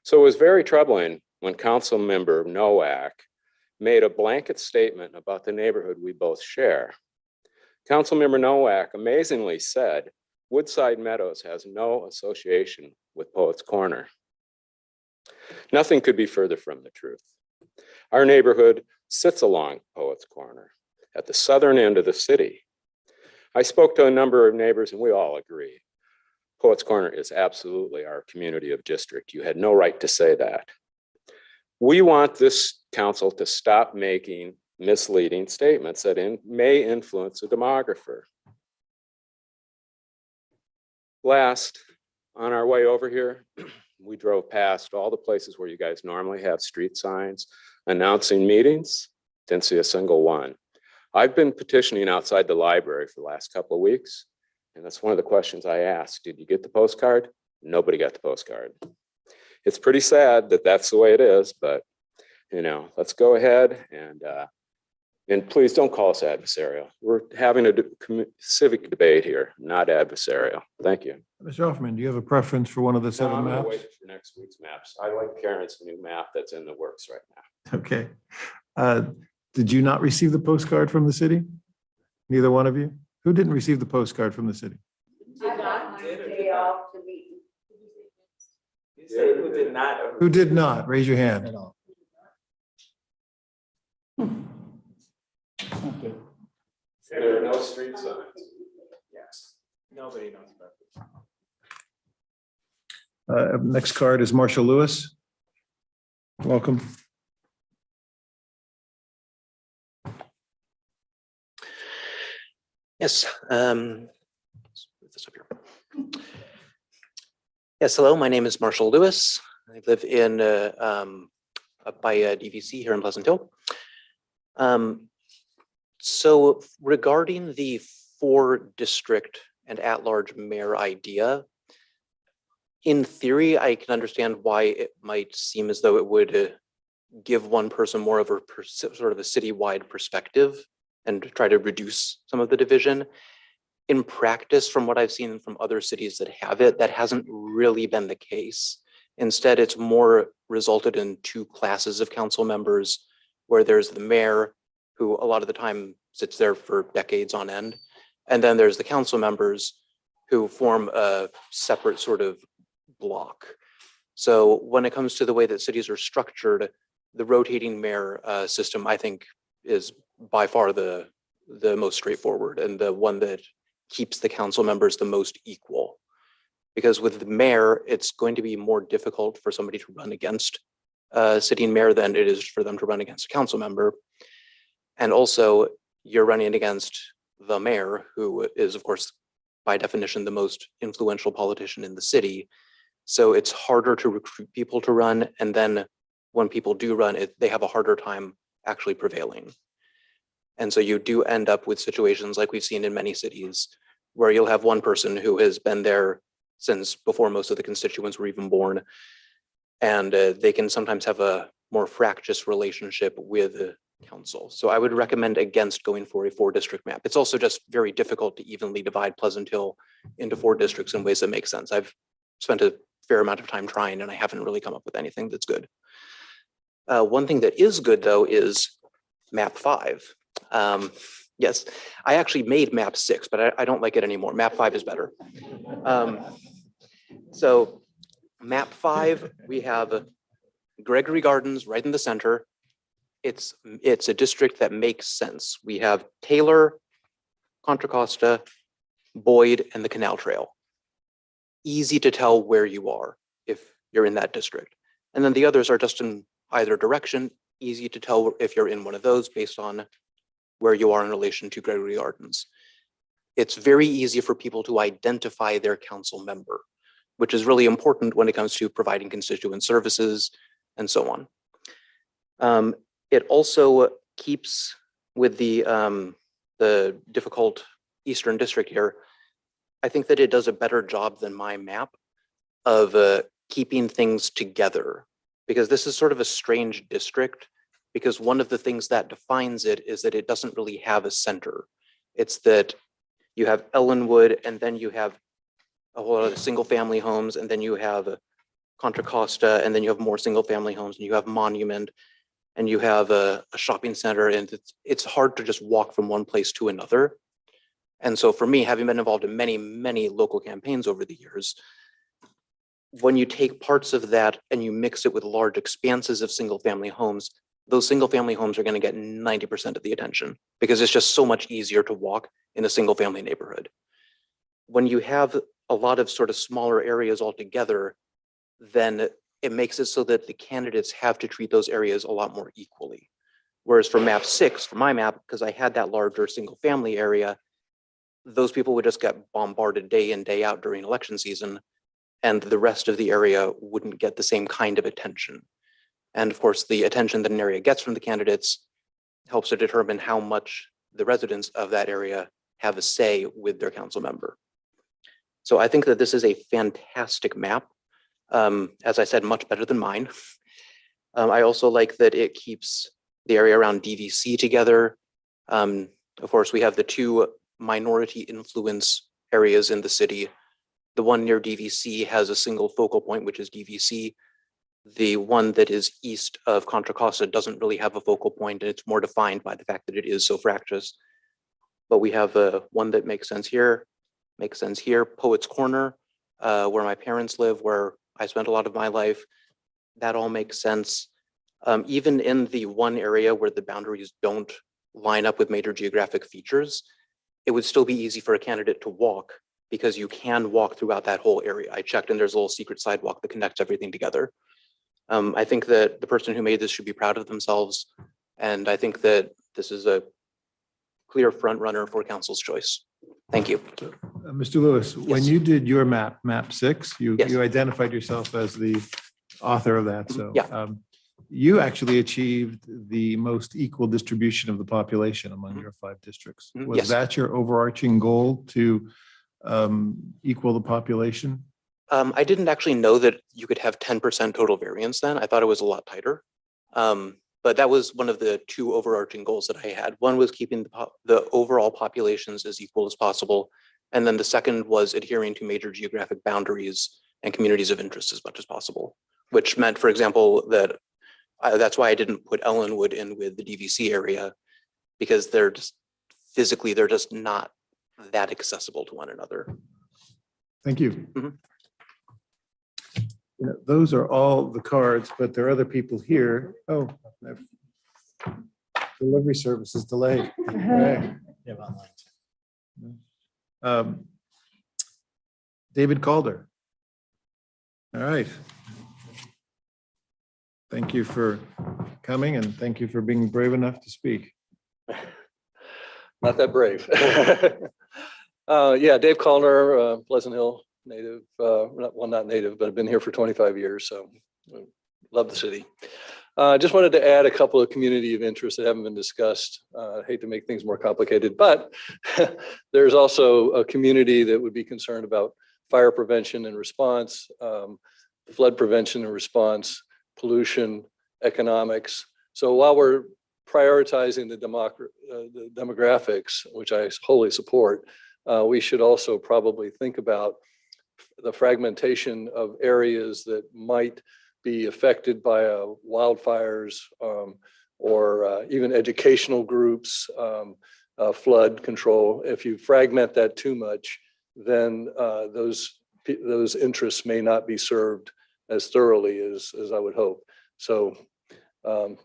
S14: So it was very troubling when Council Member Nowak made a blanket statement about the neighborhood we both share. Councilmember Nowak amazingly said, Woodside Meadows has no association with Poets Corner. Nothing could be further from the truth. Our neighborhood sits along Poets Corner at the southern end of the city. I spoke to a number of neighbors and we all agree. Poets Corner is absolutely our community of district. You had no right to say that. We want this council to stop making misleading statements that may influence a demographer. Last, on our way over here, we drove past all the places where you guys normally have street signs announcing meetings. Didn't see a single one. I've been petitioning outside the library for the last couple of weeks. And that's one of the questions I asked. Did you get the postcard? Nobody got the postcard. It's pretty sad that that's the way it is, but you know, let's go ahead and please don't call us adversarial. We're having a civic debate here, not adversarial. Thank you.
S2: Mr. Hoffman, do you have a preference for one of the
S14: No,
S2: 7
S14: I'm gonna
S2: maps?
S14: wait for next week's maps. I like Karen's new map that's in the works right now.
S2: Okay. Did you not receive the postcard from the city? Neither one of you? Who didn't receive the postcard from the city?
S10: Who did not?
S2: Who did not? Raise your hand.
S14: There are no street signs.
S10: Yes. Nobody knows about this.
S2: Next card is Marshall Lewis. Welcome.
S15: Yes. Let's move this up here. Yes, hello, my name is Marshall Lewis. I live in up by DVC here in Pleasant Hill. So regarding the 4-district and at-large mayor idea, in theory, I can understand why it might seem as though it would give one person more of a sort of a citywide perspective and try to reduce some of the division. In practice, from what I've seen from other cities that have it, that hasn't really been the case. Instead, it's more resulted in 2 classes of council members, where there's the mayor, who a lot of the time sits there for decades on end. And then there's the council members who form a separate sort of block. So when it comes to the way that cities are structured, the rotating mayor system, I think, is by far the most straightforward and the one that keeps the council members the most equal. Because with the mayor, it's going to be more difficult for somebody to run against a sitting mayor than it is for them to run against a council member. And also, you're running against the mayor, who is, of course, by definition, the most influential politician in the city. So it's harder to recruit people to run. And then when people do run, they have a harder time actually prevailing. And so you do end up with situations like we've seen in many cities, where you'll have one person who has been there since before most of the constituents were even born. And they can sometimes have a more fractious relationship with the council. So I would recommend against going for a 4-district map. It's also just very difficult to evenly divide Pleasant Hill into 4 districts in ways that make sense. I've spent a fair amount of time trying, and I haven't really come up with anything that's good. One thing that is good, though, is map 5. Yes, I actually made map 6, but I don't like it anymore. Map 5 is better. So map 5, we have Gregory Gardens right in the center. It's a district that makes sense. We have Taylor, Contra Costa, Boyd, and the Canal Trail. Easy to tell where you are if you're in that district. And then the others are just in either direction. Easy to tell if you're in one of those based on where you are in relation to Gregory Gardens. It's very easy for people to identify their council member, which is really important when it comes to providing constituent services and so on. It also keeps with the difficult Eastern District here. I think that it does a better job than my map of keeping things together, because this is sort of a strange district, because one of the things that defines it is that it doesn't really have a center. It's that you have Ellenwood, and then you have a whole lot of single family homes, and then you have Contra Costa, and then you have more single family homes, and you have Monument, and you have a shopping center, and it's hard to just walk from one place to another. And so for me, having been involved in many, many local campaigns over the years, when you take parts of that and you mix it with large expanses of single family homes, those single family homes are going to get 90% of the attention, because it's just so much easier to walk in a single family neighborhood. When you have a lot of sort of smaller areas all together, then it makes it so that the candidates have to treat those areas a lot more equally. Whereas for map 6, for my map, because I had that larger single family area, those people would just get bombarded day in, day out during election season. and the rest of the area wouldn't get the same kind of attention. And of course, the attention that an area gets from the candidates helps to determine how much the residents of that area have a say with their council member. So I think that this is a fantastic map. As I said, much better than mine. I also like that it keeps the area around DVC together. Of course, we have the two minority influence areas in the city. The one near DVC has a single focal point, which is DVC. The one that is east of Contra Costa doesn't really have a focal point, and it's more defined by the fact that it is so fractious. But we have one that makes sense here, Poets Corner, where my parents live, where I spent a lot of my life. That all makes sense. Even in the one area where the boundaries don't line up with major geographic features, it would still be easy for a candidate to walk because you can walk throughout that whole area. I checked and there's a little secret sidewalk that connects everything together. I think that the person who made this should be proud of themselves. And I think that this is a clear front runner for council's choice. Thank you.
S2: Mr. Lewis, when you did your map 6, you
S15: Yes.
S2: identified yourself as the author of that. So
S15: Yeah.
S2: You actually achieved the most equal distribution of the population among your 5 districts. Was
S15: Yes.
S2: that your overarching goal, to equal the population?
S15: I didn't actually know that you could have 10% total variance then. I thought it was a lot tighter. But that was one of the 2 overarching goals that I had. One was keeping the overall populations as equal as possible. And then the second was adhering to major geographic boundaries and communities of interest as much as possible, which meant, for example, that that's why I didn't put Ellenwood in with the DVC area, because they're just physically, they're just not that accessible to one another.
S2: Thank you.
S15: Mhm.
S2: Yeah, those are all the cards, but there are other people here. Oh, delivery service is delayed. Right. David Calder. All right. Thank you for coming, and thank you for being brave enough to speak.
S16: Not that brave. Yeah, Dave Calder, Pleasant Hill native, not native, but I've been here for 25 years, so love the city. Just wanted to add a couple of community of interest that haven't been discussed. I hate to make things more complicated, but there's also a community that would be concerned about fire prevention and response, flood prevention and response, pollution, economics. So while we're prioritizing the demographics, which I wholly support, we should also probably think about the fragmentation of areas that might be affected by wildfires, or even educational groups, flood control. If you fragment that too much, then those interests may not be served as thoroughly as I would hope. So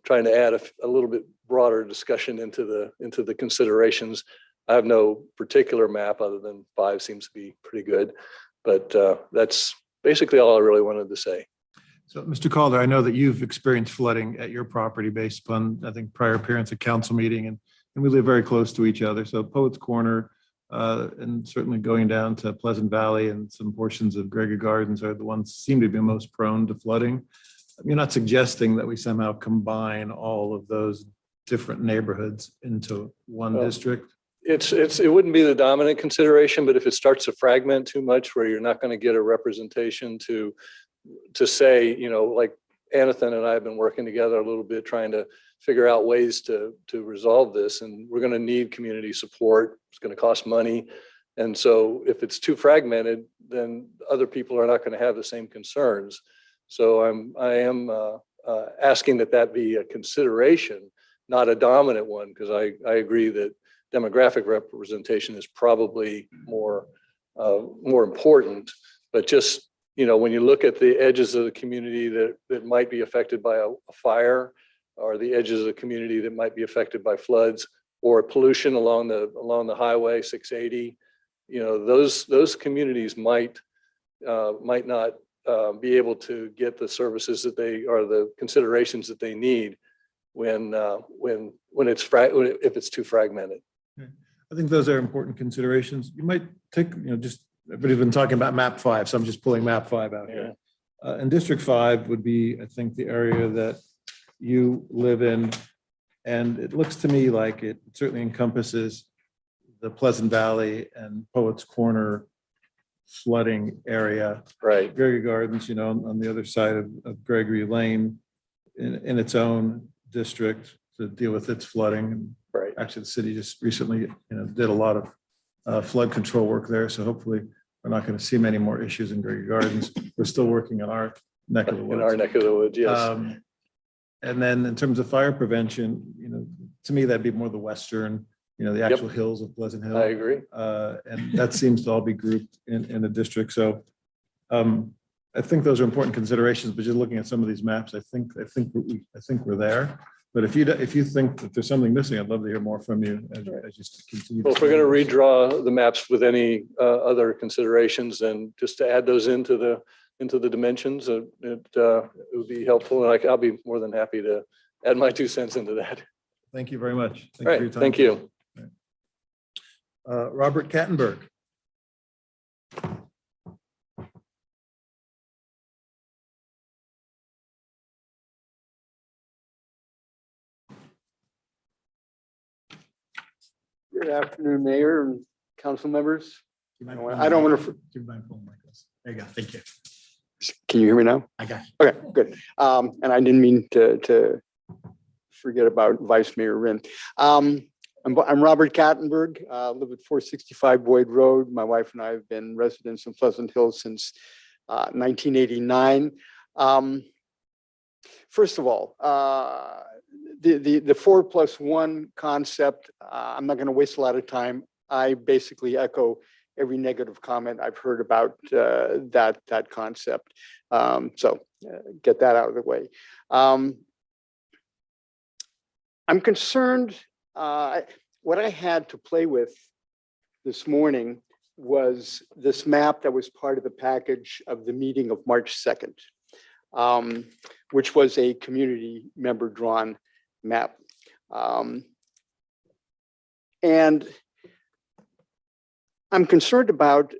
S16: trying to add a little bit broader discussion into the considerations. I have no particular map other than 5 seems to be pretty good, but that's basically all I really wanted to say.
S2: So, Mr. Calder, I know that you've experienced flooding at your property based upon, I think, prior appearance at council meeting, and we live very close to each other. So Poets Corner, and certainly going down to Pleasant Valley and some portions of Gregor Gardens are the ones seem to be most prone to flooding. You're not suggesting that we somehow combine all of those different neighborhoods into one district?
S16: It wouldn't be the dominant consideration, but if it starts to fragment too much where you're not going to get a representation to say, like Anathan and I have been working together a little bit trying to figure out ways to resolve this, and we're going to need community support. It's going to cost money. And so if it's too fragmented, then other people are not going to have the same concerns. So I am asking that be a consideration, not a dominant one, because I agree that demographic representation is probably more important. But just, when you look at the edges of the community that might be affected by a fire, or the edges of the community that might be affected by floods or pollution along the highway 680, those communities might not be able to get the services that or the considerations that they need if it's too fragmented.
S2: I think those are important considerations. You might take, just everybody's been talking about map 5, so I'm just pulling map 5 out here. And District 5 would be, I think, the area that you live in. And it looks to me like it certainly encompasses the Pleasant Valley and Poets Corner flooding area.
S16: Right.
S2: Gregory Gardens, you know, on the other side of Gregory Lane in its own district to deal with its flooding.
S16: Right.
S2: Actually, the city just recently, you know, did a lot of flood control work there. So hopefully we're not going to see many more issues in Gregory Gardens. We're still working on our neck of the woods.
S16: In our neck of the woods, yes.
S2: And then in terms of fire prevention, you know, to me, that'd be more the western, you know, the actual hills of Pleasant Hill.
S16: I agree.
S2: And that seems to all be grouped in the district. So I think those are important considerations, but just looking at some of these maps, I think we're there. But if you think that there's something missing, I'd love to hear more from you as you continue.
S16: Well, if we're going to redraw the maps with any other considerations, and just to add those into the dimensions, it would be helpful. And I'll be more than happy to add my 2 cents into that.
S2: Thank you very much.
S16: All right, thank you.
S2: Robert Kattenberg.
S17: Good afternoon, Mayor and council members. I don't want to.
S10: There you go. Thank you.
S17: Can you hear me now?
S10: I got
S17: you. Okay, good. And I didn't mean to forget about Vice Mayor Wren. I'm Robert Kattenberg, live at 465 Boyd Road. My wife and I have been residents in Pleasant Hill since 1989. First of all, the 4+1 concept, I'm not going to waste a lot of time. I basically echo every negative comment I've heard about that concept. So get that out of the way. I'm concerned, what I had to play with this morning was this map that was part of the package of the meeting of March 2nd, which was a community member drawn map. And I'm concerned about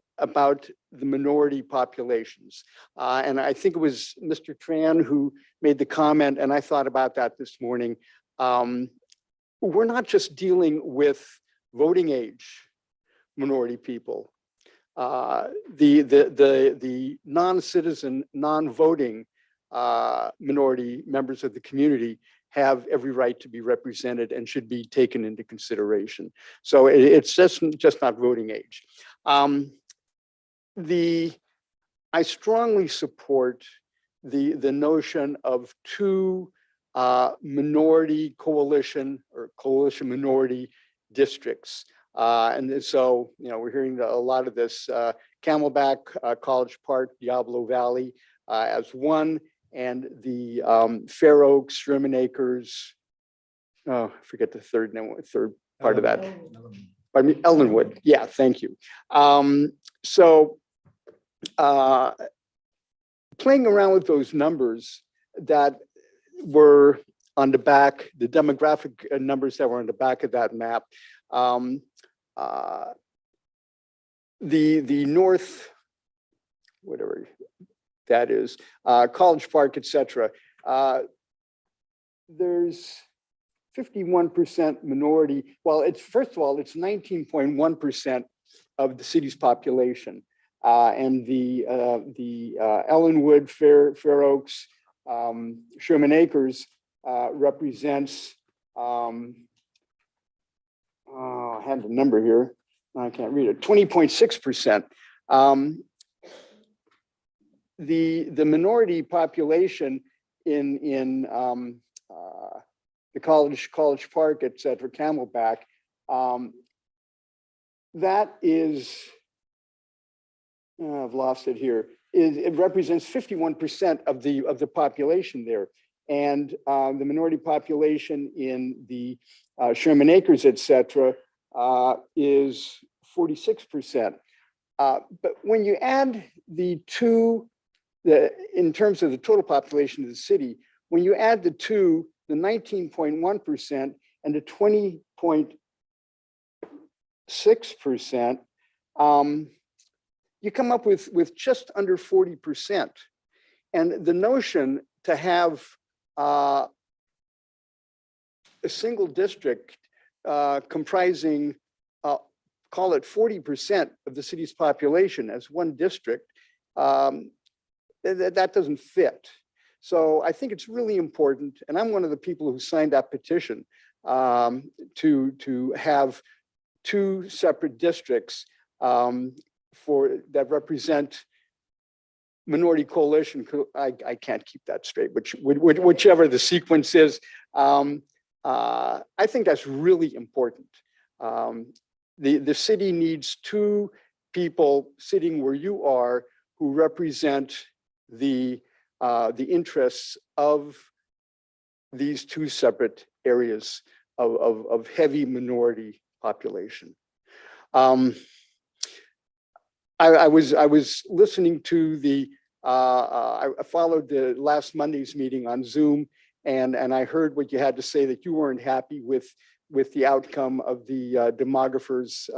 S17: the minority populations. And I think it was Mr. Tran who made the comment, and I thought about that this morning. We're not just dealing with voting age minority people. The non-citizen, non-voting minority members of the community have every right to be represented and should be taken into consideration. So it's just not voting age. I strongly support the notion of 2 minority coalition or coalition minority districts. And so, you know, we're hearing a lot of this Camelback, College Park, Diablo Valley as one, and the Fair Oaks, Sherman Acres, I forget the third part of that. Pardon me, Ellenwood. Yeah, thank you. So playing around with those numbers that were on the back, the demographic numbers that were on the back of that map, the north, whatever that is, College Park, etc. There's 51% minority. Well, it's first of all, it's 19.1% of the city's population, and the Ellenwood, Fair Oaks, Sherman Acres represents. I had the number here. I can't read it. 20.6%. The minority population in the College Park, et cetera, Camelback, that is, I've lost it here. It represents 51% of the population there, and the minority population in the Sherman Acres, et cetera, is 46%. But when you add the two, in terms of the total population of the city, when you add the two, the 19.1% and the 20.6%, you come up with just under 40%. And the notion to have a single district comprising, call it 40% of the city's population as one district, that doesn't fit. So I think it's really important, and I'm one of the people who signed that petition to have two separate districts that represent minority coalition. I can't keep that straight, whichever the sequence is. I think that's really important. The city needs two people sitting where you are who represent the interests of these two separate areas of heavy minority population. I was listening to I followed the last Monday's meeting on Zoom, and I heard what you had to say, that you weren't happy with the outcome of the demographers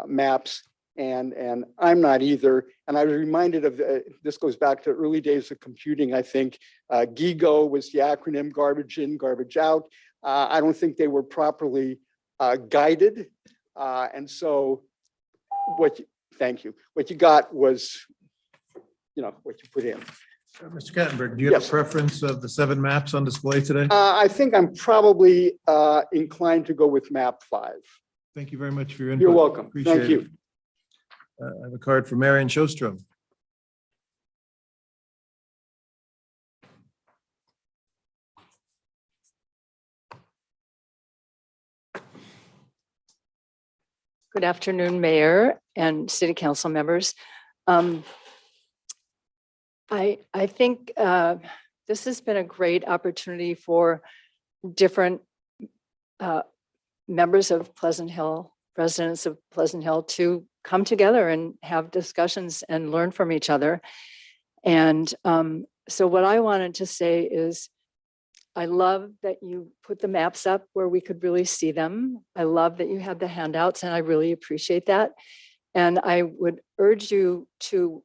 S17: maps, and I'm not either. And I was reminded of, this goes back to early days of computing, I think. GIGO was the acronym, garbage in, garbage out. I don't think they were properly guided. And so thank you. What you got was, what you put in.
S2: Mr. Kattenberg, do you have a preference of the 7 maps on display today?
S17: I think I'm probably inclined to go with map 5.
S2: Thank you very much for your input.
S17: You're welcome.
S2: Appreciate
S17: Thank you.
S2: it. I have a card for Marion Shostrom.
S18: Good afternoon, Mayor and City Council members. I think this has been a great opportunity for different members of Pleasant Hill, residents of Pleasant Hill, to come together and have discussions and learn from each other. And so what I wanted to say is, I love that you put the maps up where we could really see them. I love that you had the handouts, and I really appreciate that. And I would urge you to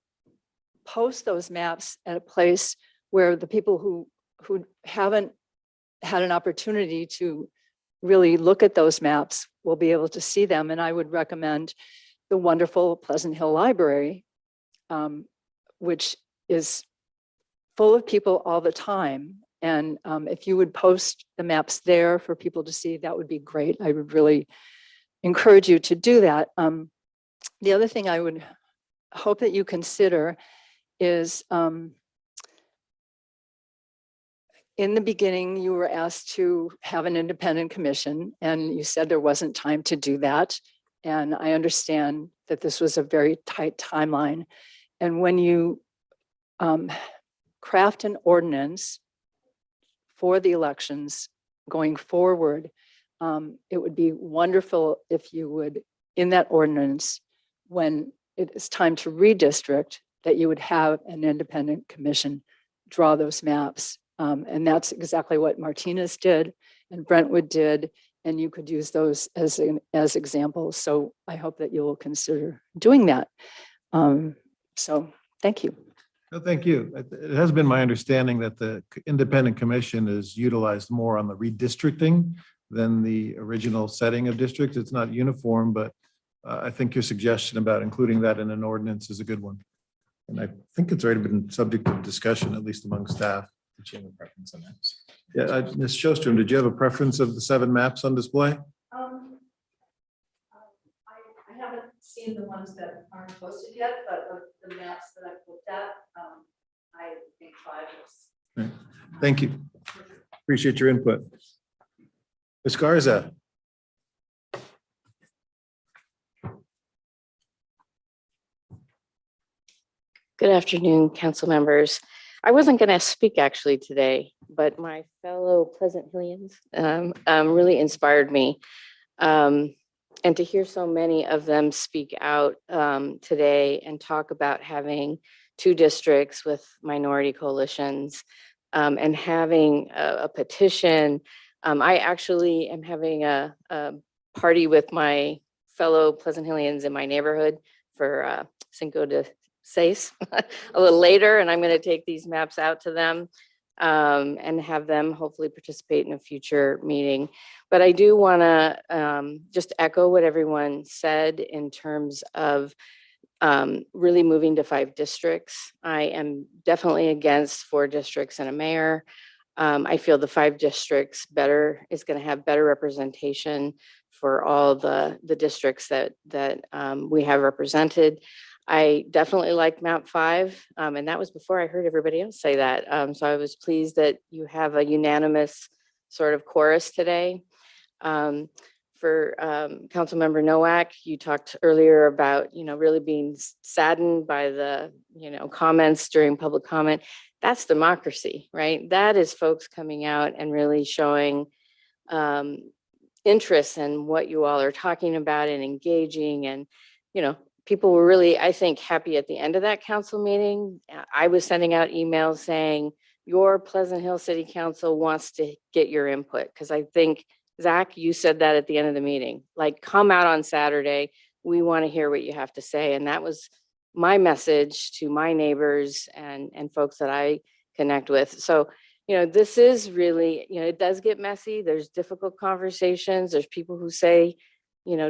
S18: post those maps at a place where the people who haven't had an opportunity to really look at those maps will be able to see them. And I would recommend the wonderful Pleasant Hill Library, which is full of people all the time. And if you would post the maps there for people to see, that would be great. I would really encourage you to do that. The other thing I would hope that you consider is, in the beginning, you were asked to have an independent commission, and you said there wasn't time to do that. And I understand that this was a very tight timeline. And when you craft an ordinance for the elections going forward, it would be wonderful if you would, in that ordinance, when it is time to redistrict, that you would have an independent commission draw those maps. And that's exactly what Martinez did and Brentwood did, and you could use those as examples. So I hope that you will consider doing that. So thank you.
S2: No, thank you. It has been my understanding that the independent commission is utilized more on the redistricting than the original setting of districts. It's not uniform, but I think your suggestion about including that in an ordinance is a good one. And I think it's already been subject of discussion, at least among staff.
S10: Did you have a preference on that?
S2: Yeah, Ms. Shostrom, did you have a preference of the 7 maps on display?
S4: I haven't seen the ones that aren't posted yet, but of the maps that I've looked at, I think 5 is.
S2: Right. Thank you. Appreciate your input. Ms. Garza.
S19: Good afternoon, council members. I wasn't going to speak actually today, but my fellow Pleasant Hillians really inspired me. And to hear so many of them speak out today and talk about having 2 districts with minority coalitions and having a petition. I actually am having a party with my fellow Pleasant Hillians in my neighborhood for Cinco de Seis a little later, and I'm going to take these maps out to them and have them hopefully participate in a future meeting. But I do want to just echo what everyone said in terms of really moving to 5 districts. I am definitely against 4 districts and a mayor. I feel the 5 districts is going to have better representation for all the districts that we have represented. I definitely like map 5, and that was before I heard everybody else say that. So I was pleased that you have a unanimous sort of chorus today. For Councilmember Nowak, you talked earlier about, really being saddened by the, comments during public comment. That's democracy, right? That is folks coming out and really showing interest in what you all are talking about and engaging. And, people were really, I think, happy at the end of that council meeting. I was sending out emails saying, your Pleasant Hill City Council wants to get your input. Because I think, Zach, you said that at the end of the meeting, like, come out on Saturday. We want to hear what you have to say. And that was my message to my neighbors and folks that I connect with. So, this is really, it does get messy. There's difficult conversations. There's people who say,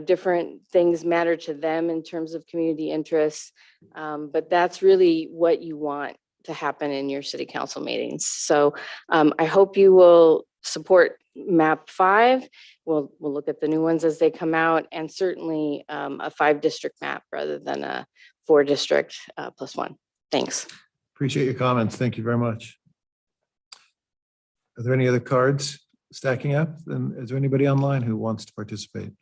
S19: different things matter to them in terms of community interests. But that's really what you want to happen in your city council meetings. So I hope you will support map 5. We'll look at the new ones as they come out, and certainly a 5 district map rather than a 4 district +1. Thanks.
S2: Appreciate your comments. Thank you very much. Are there any other cards stacking up? And is there anybody online who wants to participate?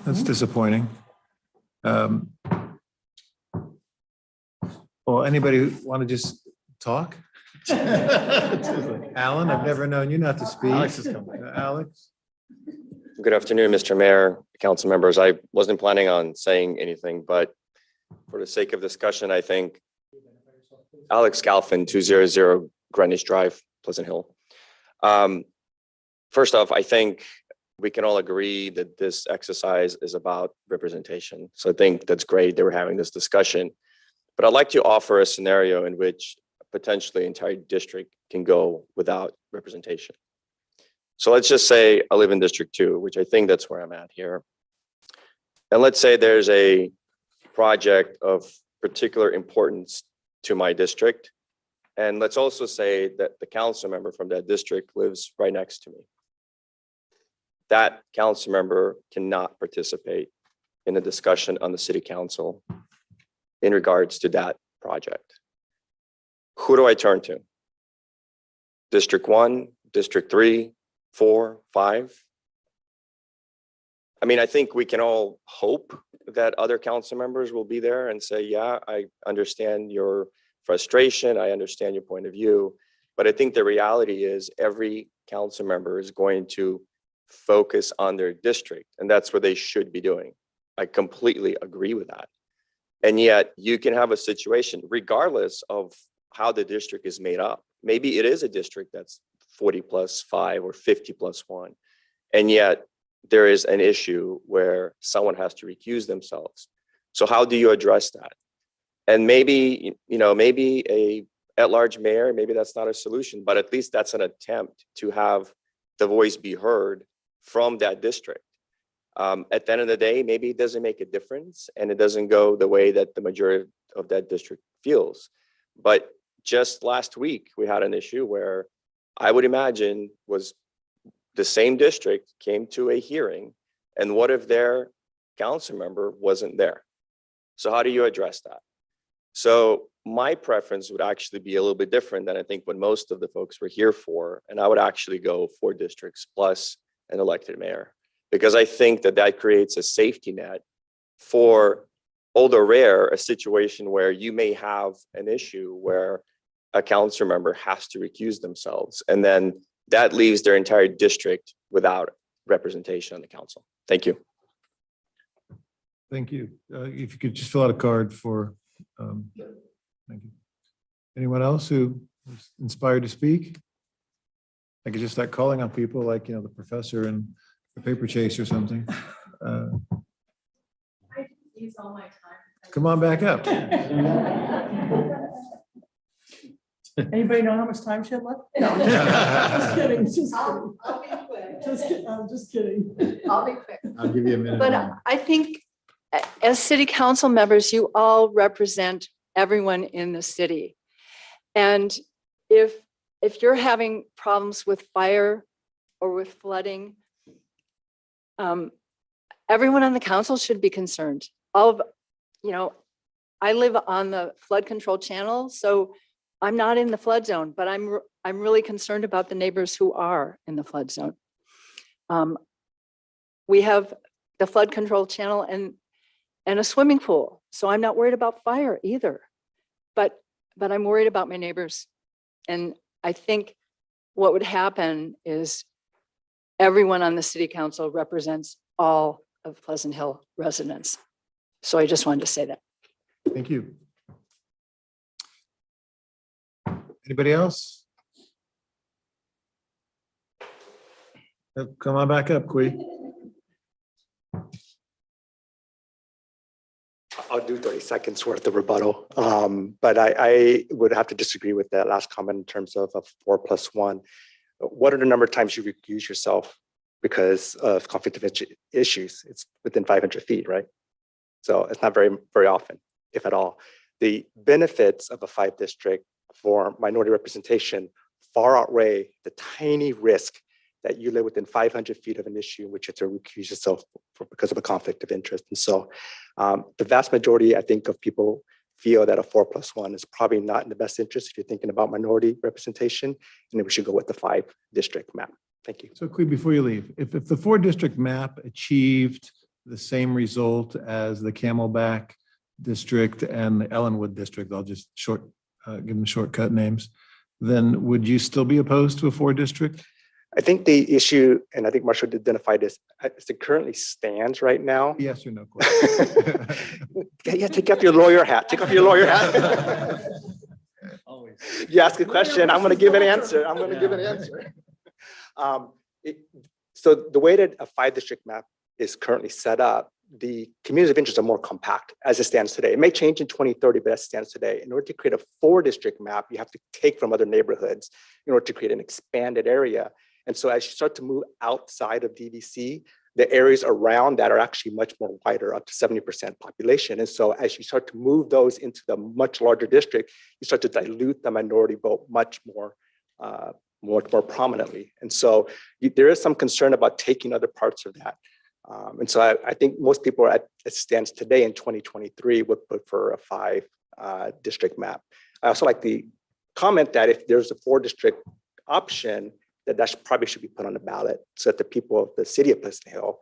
S2: That's disappointing. Well, anybody want to just talk? Alan, I've never known you not to speak.
S10: Alex is coming.
S2: Alex?
S20: Good afternoon, Mr. Mayor, council members. I wasn't planning on saying anything, but for the sake of discussion, I think Alex Galfin, 200 Greenwich Drive, Pleasant Hill. First off, I think we can all agree that this exercise is about representation. So I think that's great that we're having this discussion. But I'd like to offer a scenario in which potentially entire district can go without representation. So let's just say I live in District 2, which I think that's where I'm at here. And let's say there's a project of particular importance to my district. And let's also say that the council member from that district lives right next to me. That council member cannot participate in the discussion on the city council in regards to that project. Who do I turn to? District 1, District 3, 4, 5? I mean, I think we can all hope that other council members will be there and say, yeah, I understand your frustration. I understand your point of view. But I think the reality is every council member is going to focus on their district, and that's what they should be doing. I completely agree with that. And yet you can have a situation, regardless of how the district is made up. Maybe it is a district that's 40+5 or 50+1. And yet there is an issue where someone has to recuse themselves. So how do you address that? And maybe, maybe a at-large mayor, maybe that's not a solution, but at least that's an attempt to have the voice be heard from that district. At the end of the day, maybe it doesn't make a difference and it doesn't go the way that the majority of that district feels. But just last week, we had an issue where I would imagine was the same district came to a hearing, and what if their council member wasn't there? So how do you address that? So my preference would actually be a little bit different than I think what most of the folks were here for. And I would actually go 4 districts plus an elected mayor, because I think that that creates a safety net for, although rare, a situation where you may have an issue where a council member has to recuse themselves, and then that leaves their entire district without representation on the council. Thank you.
S2: Thank you. If you could just fill out a card for, thank you. Anyone else who is inspired to speak? I could just start calling on people like, the professor and the paper chase or something.
S3: use all my time.
S2: Come on back up.
S6: Anybody know how much time she had left? No, just kidding, just kidding. I'll be quick. Just kidding, I'm just kidding. I'll be quick.
S2: I'll give you a minute.
S18: But I think as city council members, you all represent everyone in the city. And if you're having problems with fire or with flooding, everyone on the council should be concerned. I live on the flood control channel, so I'm not in the flood zone, but I'm really concerned about the neighbors who are in the flood zone. We have the flood control channel and a swimming pool, so I'm not worried about fire either. But I'm worried about my neighbors. And I think what would happen is everyone on the city council represents all of Pleasant Hill residents. So I just wanted to say that.
S2: Thank you. Anybody else? Come on back up, Kui.
S12: I'll do 30 seconds worth of rebuttal. But I would have to disagree with that last comment in terms of a 4+1. What are the number of times you recuse yourself because of conflict of interest issues? It's within 500 feet, right? So it's not very, very often, if at all. The benefits of a 5-district for minority representation far outweigh the tiny risk that you live within 500 feet of an issue in which you have to recuse yourself because of a conflict of interest. And so the vast majority, I think, of people feel that a 4+1 is probably not in the best interest if you're thinking about minority representation, and then we should go with the 5-district map. Thank you.
S2: So Kui, before you leave, if the 4-district map achieved the same result as the Camelback district and the Ellenwood district, I'll just give them shortcut names, then would you still be opposed to a 4-district?
S12: I think the issue, and I think Marshall identified this, as it currently stands right now.
S2: Yes or no question.
S12: Yeah, take off your lawyer hat. Take off your lawyer hat.
S10: Always.
S12: You ask a question, I'm going to give an answer. I'm going to give an answer. So the way that a 5-district map is currently set up, the communities of interest are more compact as it stands today. It may change in 2030, but as it stands today, in order to create a 4-district map, you have to take from other neighborhoods in order to create an expanded area. And so as you start to move outside of DVC, the areas around that are actually much more wider, up to 70% population. And so as you start to move those into the much larger district, you start to dilute the minority vote much more prominently. And so there is some concern about taking other parts of that. And so I think most people as it stands today in 2023 would prefer a 5-district map. I also like the comment that if there's a 4-district option, that probably should be put on the ballot so that the people of the city of Pleasant Hill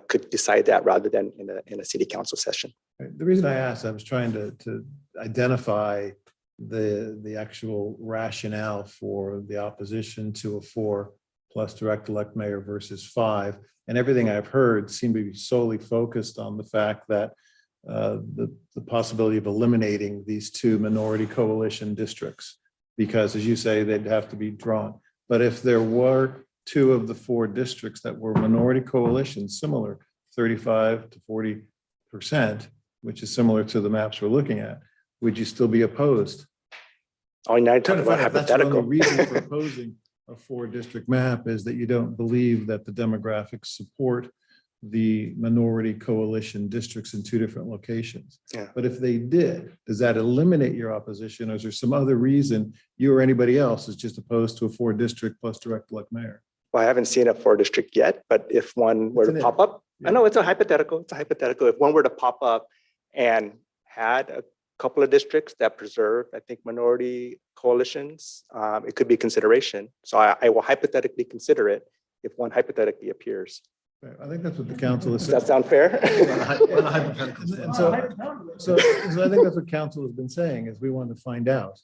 S12: could decide that rather than in a city council session.
S2: The reason I asked, I was trying to identify the actual rationale for the opposition to a 4+ direct elect mayor versus 5. And everything I've heard seemed to be solely focused on the fact that the possibility of eliminating these 2 minority coalition districts, because as you say, they'd have to be drawn. But if there were 2 of the 4 districts that were minority coalitions, similar 35 to 40%, which is similar to the maps we're looking at, would you still be opposed?
S12: Oh, now you're talking about hypothetical.
S2: That's the only reason for opposing a 4-district map is that you don't believe that the demographics support the minority coalition districts in 2 different locations.
S12: Yeah.
S2: But if they did, does that eliminate your opposition, or is there some other reason you or anybody else is just opposed to a 4-district plus direct elect mayor?
S12: Well, I haven't seen a 4-district yet, but if one were to pop up, I know it's a hypothetical. It's a hypothetical. If one were to pop up and had a couple of districts that preserve, I think, minority coalitions, it could be a consideration. So I will hypothetically consider it if one hypothetically appears.
S2: I think that's what the council is
S12: Does
S2: saying.
S12: that sound fair?
S2: And so I think that's what council has been saying, is we want to find out,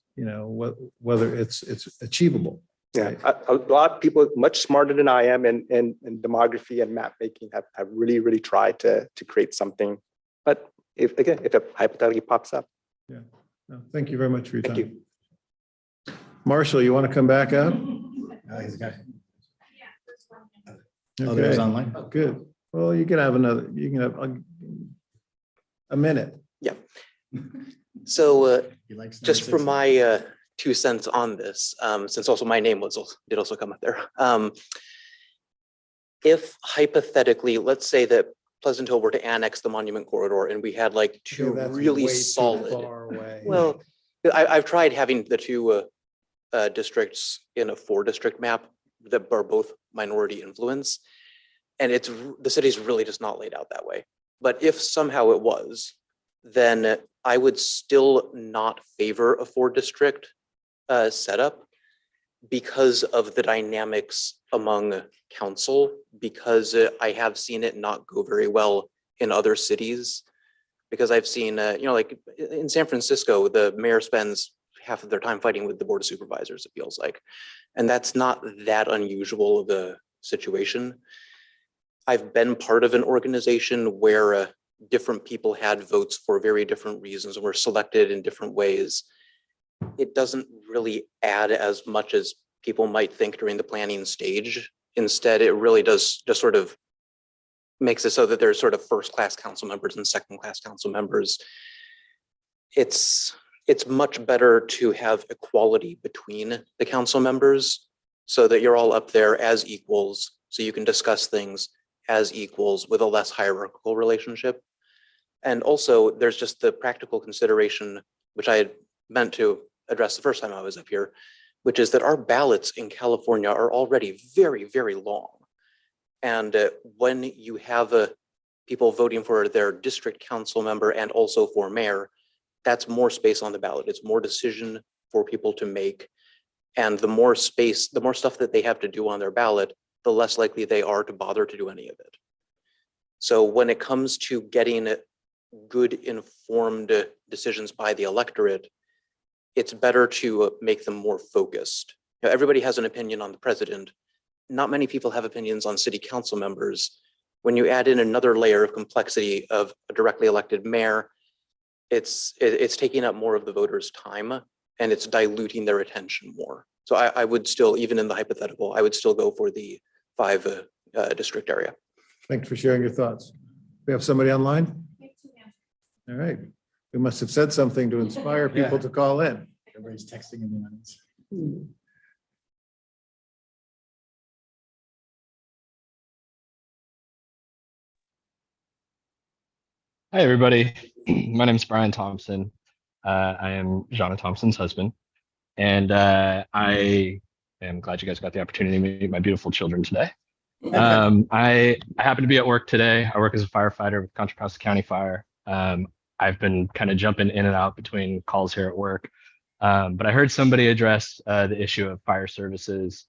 S2: whether it's achievable.
S12: Yeah, a lot of people much smarter than I am in demography and map making have really, really tried to create something. But if it hypothetically pops up.
S2: Yeah. No, thank you very much for your time.
S12: Thank you.
S2: Marshall, you want to come back up?
S10: He's got.
S2: Okay.
S10: Oh, there's online.
S2: Good. Well, you can have another, A minute.
S15: Yeah. So
S10: He likes
S15: just for my 2 cents on this, since also my name did also come up there. If hypothetically, let's say that Pleasant Hill were to annex the Monument Corridor and we had like two really solid. Well, I've tried having the two districts in a 4-district map that are both minority influence. And the city's really just not laid out that way. But if somehow it was, then I would still not favor a 4-district setup because of the dynamics among council, because I have seen it not go very well in other cities. Because I've seen, like in San Francisco, the mayor spends half of their time fighting with the board of supervisors, it feels like. And that's not that unusual of a situation. I've been part of an organization where different people had votes for very different reasons and were selected in different ways. It doesn't really add as much as people might think during the planning stage. Instead, it really does just sort of makes it so that there's sort of first-class council members and second-class council members. It's much better to have equality between the council members so that you're all up there as equals, so you can discuss things as equals with a less hierarchical relationship. And also there's just the practical consideration, which I had meant to address the first time I was up here, which is that our ballots in California are already very, very long. And when you have people voting for their district council member and also for mayor, that's more space on the ballot. It's more decision for people to make. And the more space, the more stuff that they have to do on their ballot, the less likely they are to bother to do any of it. So when it comes to getting good informed decisions by the electorate, it's better to make them more focused. Everybody has an opinion on the president. Not many people have opinions on city council members. When you add in another layer of complexity of a directly elected mayor, it's taking up more of the voters' time and it's diluting their attention more. So I would still, even in the hypothetical, I would still go for the 5 district area.
S2: Thanks for sharing your thoughts. We have somebody online? All right. We must have said something to inspire people to call in.
S10: Everybody's texting in the audience.
S21: Hi, everybody. My name is Brian Thompson. I am Jonna Thompson's husband. And I am glad you guys got the opportunity to meet my beautiful children today. I happen to be at work today. I work as a firefighter with Contra Costa County Fire. I've been kind of jumping in and out between calls here at work. But I heard somebody address the issue of fire services,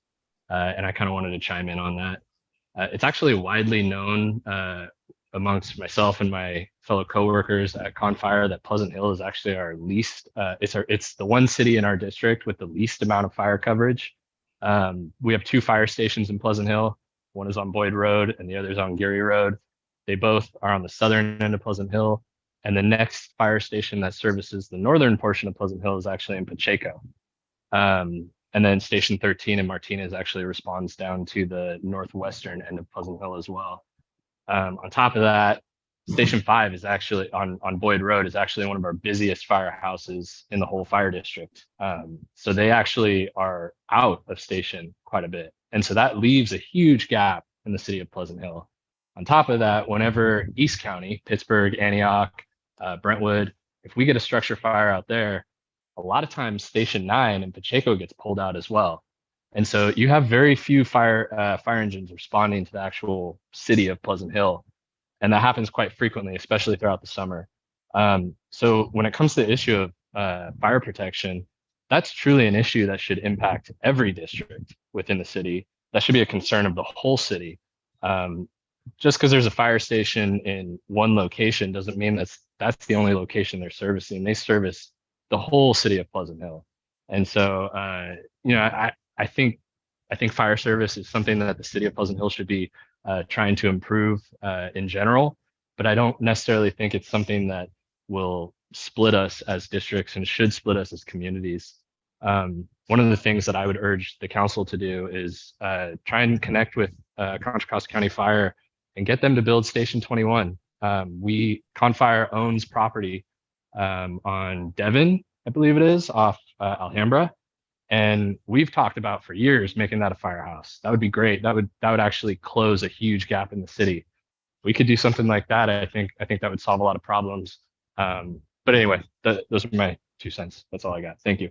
S21: and I kind of wanted to chime in on that. It's actually widely known amongst myself and my fellow coworkers at Confire that Pleasant Hill is actually our least, it's the one city in our district with the least amount of fire coverage. We have 2 fire stations in Pleasant Hill. One is on Boyd Road and the other is on Geary Road. They both are on the southern end of Pleasant Hill. And the next fire station that services the northern portion of Pleasant Hill is actually in Pacheco. And then Station 13 in Martinez actually responds down to the northwestern end of Pleasant Hill as well. On top of that, Station 5 is actually on Boyd Road is actually one of our busiest firehouses in the whole fire district. So they actually are out of station quite a bit. And so that leaves a huge gap in the city of Pleasant Hill. On top of that, whenever East County, Pittsburgh, Antioch, Brentwood, if we get a structure fire out there, a lot of times Station 9 in Pacheco gets pulled out as well. And so you have very few fire engines responding to the actual city of Pleasant Hill. And that happens quite frequently, especially throughout the summer. So when it comes to the issue of fire protection, that's truly an issue that should impact every district within the city. That should be a concern of the whole city. Just because there's a fire station in one location doesn't mean that's the only location they're servicing. They service the whole city of Pleasant Hill. And so, I think fire service is something that the city of Pleasant Hill should be trying to improve in general, but I don't necessarily think it's something that will split us as districts and should split us as communities. One of the things that I would urge the council to do is try and connect with Contra Costa County Fire and get them to build Station 21. Confire owns property on Devon, I believe it is, off Alhambra. And we've talked about for years making that a firehouse. That would be great. That would actually close a huge gap in the city. We could do something like that. I think that would solve a lot of problems. But anyway, those are my 2 cents. That's all I got. Thank you.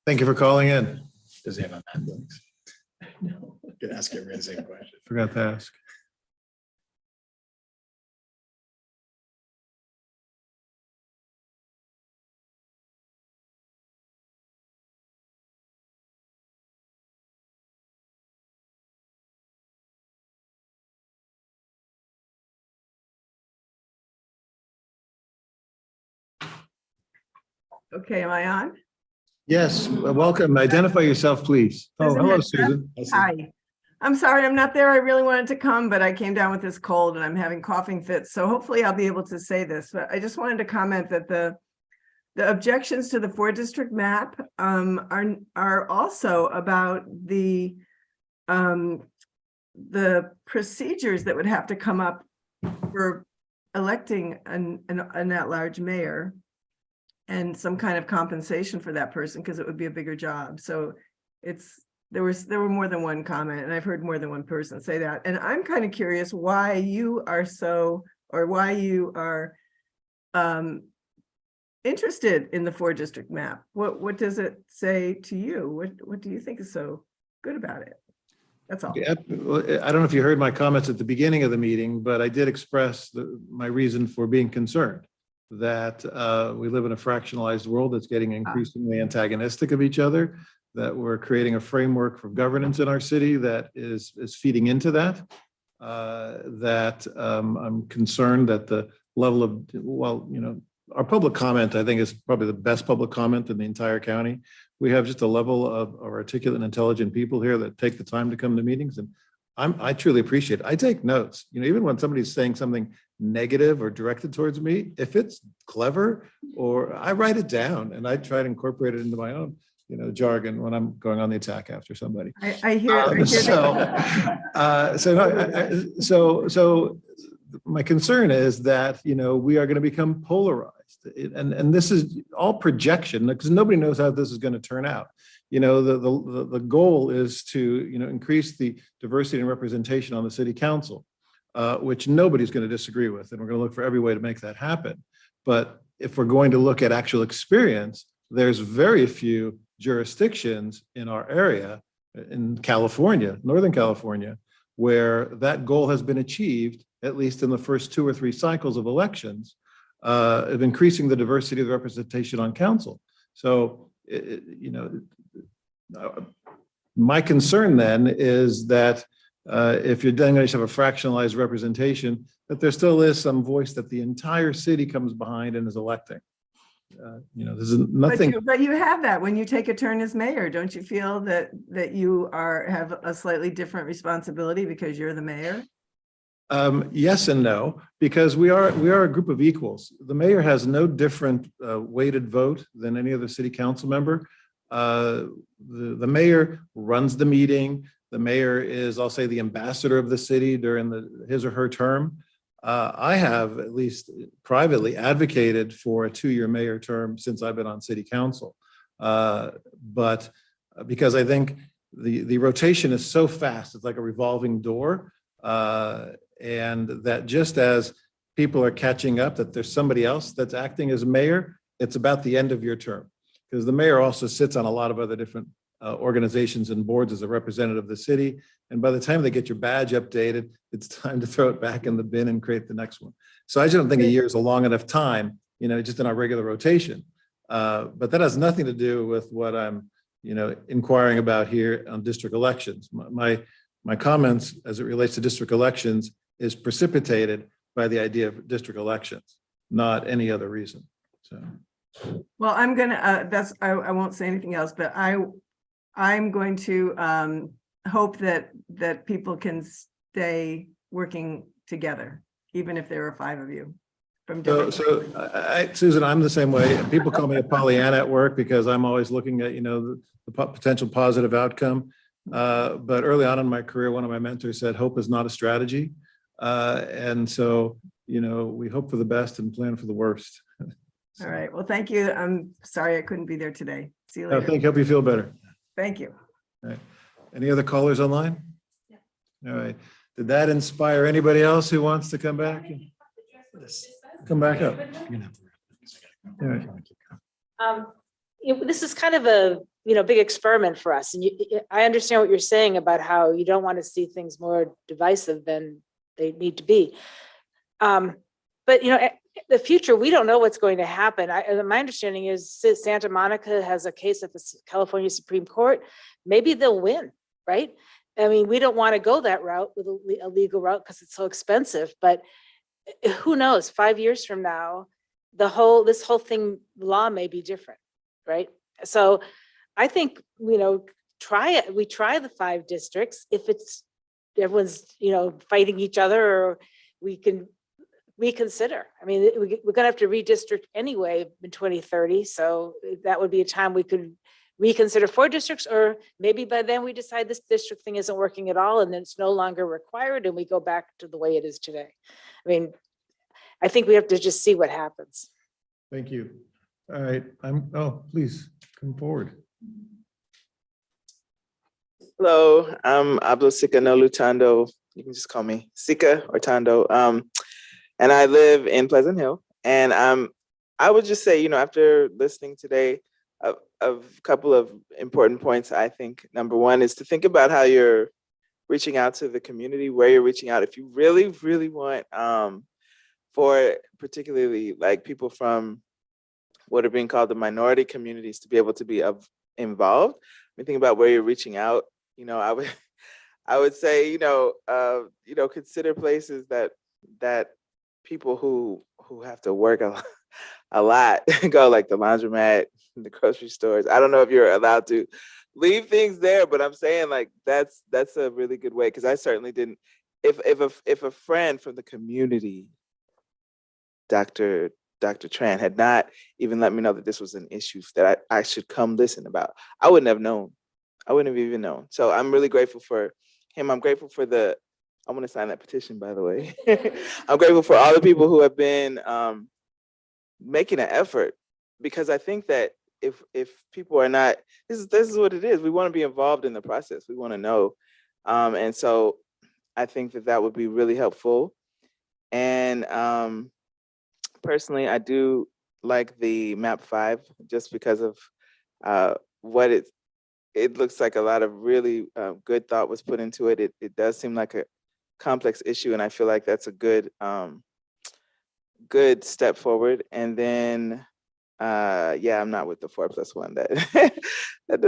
S2: Thank you for calling in.
S10: Does he have a map? No, I could ask everyone the same question.
S2: Forgot to ask.
S1: Okay, am I on?
S2: Yes, welcome. Identify yourself, please. Oh,
S1: Susan
S2: hello,
S1: Hedges.
S2: Susan.
S1: Hi. I'm sorry I'm not there. I really wanted to come, but I came down with this cold and I'm having coughing fits. So hopefully I'll be able to say this, but I just wanted to comment that the objections to the 4-district map are also about the procedures that would have to come up for electing an at-large mayor and some kind of compensation for that person, because it would be a bigger job. So there were more than one comment, and I've heard more than one person say that. And I'm kind of curious why you are interested in the 4-district map. What does it say to you? What do you think is so good about it? That's all.
S2: Yeah, well, I don't know if you heard my comments at the beginning of the meeting, but I did express my reason for being concerned that we live in a fractionalized world that's getting increasingly antagonistic of each other, that we're creating a framework for governance in our city that is feeding into that, I'm concerned that the level of, well, you know, our public comment, I think, is probably the best public comment in the entire county. We have just a level of articulate and intelligent people here that take the time to come to meetings, and I truly appreciate it. I take notes, you know, even when somebody's saying something negative or directed towards me, if it's clever, or I write it down and I try to incorporate it into my own, you know, jargon when I'm going on the attack after somebody.
S1: I hear
S2: So my concern is that, you know, we are going to become polarized, and this is all projection because nobody knows how this is going to turn out. You know, the goal is to, you know, increase the diversity and representation on the city council, which nobody's going to disagree with, and we're going to look for every way to make that happen. But if we're going to look at actual experience, there's very few jurisdictions in our area, in California, Northern California, where that goal has been achieved, at least in the first 2 or 3 cycles of elections, of increasing the diversity of the representation on council. So, you know, my concern then is that if you're then going to have a fractionalized representation, that there still is some voice that the entire city comes behind and is electing. You know, there's nothing.
S1: But you have that when you take a turn as mayor. Don't you feel that you have a slightly different responsibility because you're the mayor?
S2: Yes and no, because we are a group of equals. The mayor has no different weighted vote than any other city council member. The mayor runs the meeting. The mayor is, I'll say, the ambassador of the city during his or her term. I have, at least privately, advocated for a 2-year mayor term since I've been on city council. But because I think the rotation is so fast, it's like a revolving door. And that just as people are catching up, that there's somebody else that's acting as mayor, it's about the end of your term. Because the mayor also sits on a lot of other different organizations and boards as a representative of the city. And by the time they get your badge updated, it's time to throw it back in the bin and create the next one. So I just don't think a year is a long enough time, you know, just in our regular rotation. But that has nothing to do with what I'm, you know, inquiring about here on district elections. My comments as it relates to district elections is precipitated by the idea of district elections, not any other reason. So.
S1: Well, I'm gonna, I won't say anything else, but I'm going to hope that people can stay working together, even if there are 5 of you. From
S2: Susan, I'm the same way. People call me a Pollyanna at work because I'm always looking at, you know, the potential positive outcome. But early on in my career, one of my mentors said, hope is not a strategy. And so we hope for the best and plan for the worst.
S1: All right. Well, thank you. I'm sorry I couldn't be there today. See you
S2: I
S1: later.
S2: think, hope you feel better.
S1: Thank you.
S2: All right. Any other callers online? All right. Did that inspire anybody else who wants to come back? Come back up. All right.
S13: This is kind of a, big experiment for us. And I understand what you're saying about how you don't want to see things more divisive than they need to be. But, the future, we don't know what's going to happen. My understanding is Santa Monica has a case at the California Supreme Court. Maybe they'll win, right? I mean, we don't want to go that route with a legal route because it's so expensive, but who knows, 5 years from now, this whole thing, law may be different, right? So I think, try it. We try the 5 districts. If everyone's, fighting each other, or we can reconsider. I mean, we're gonna have to redistrict anyway in 2030. So that would be a time we could reconsider 4 districts, or maybe by then we decide this district thing isn't working at all and then it's no longer required and we go back to the way it is today. I mean, I think we have to just see what happens.
S2: Thank you. All right. Please come forward.
S5: Hello, I'm Abdul Sika Nolutando. You can just call me Sika or Tando. And I live in Pleasant Hill. And I would just say, after listening today, a couple of important points, I think. Number one is to think about how you're reaching out to the community, where you're reaching out. If you really, really want, for particularly like people from what are being called the minority communities to be able to be involved, I mean, think about where you're reaching out. I would say, consider places that people who have to work a lot go, like the laundromat, the grocery stores. I don't know if you're allowed to leave things there, but I'm saying like that's a really good way, because I certainly didn't. If a friend from the community, Dr. Tran, had not even let me know that this was an issue that I should come listen about, I wouldn't have known. I wouldn't have even known. So I'm really grateful for him. I'm grateful for I want to sign that petition, by the way. I'm grateful for all the people who have been making an effort, because I think that if people are not, this is what it is. We want to be involved in the process. We want to know. And so I think that would be really helpful. And personally, I do like the map 5, just because of what it looks like a lot of really good thought was put into it. It does seem like a complex issue, and I feel like that's a good step forward. And then I'm not with the 4+1. That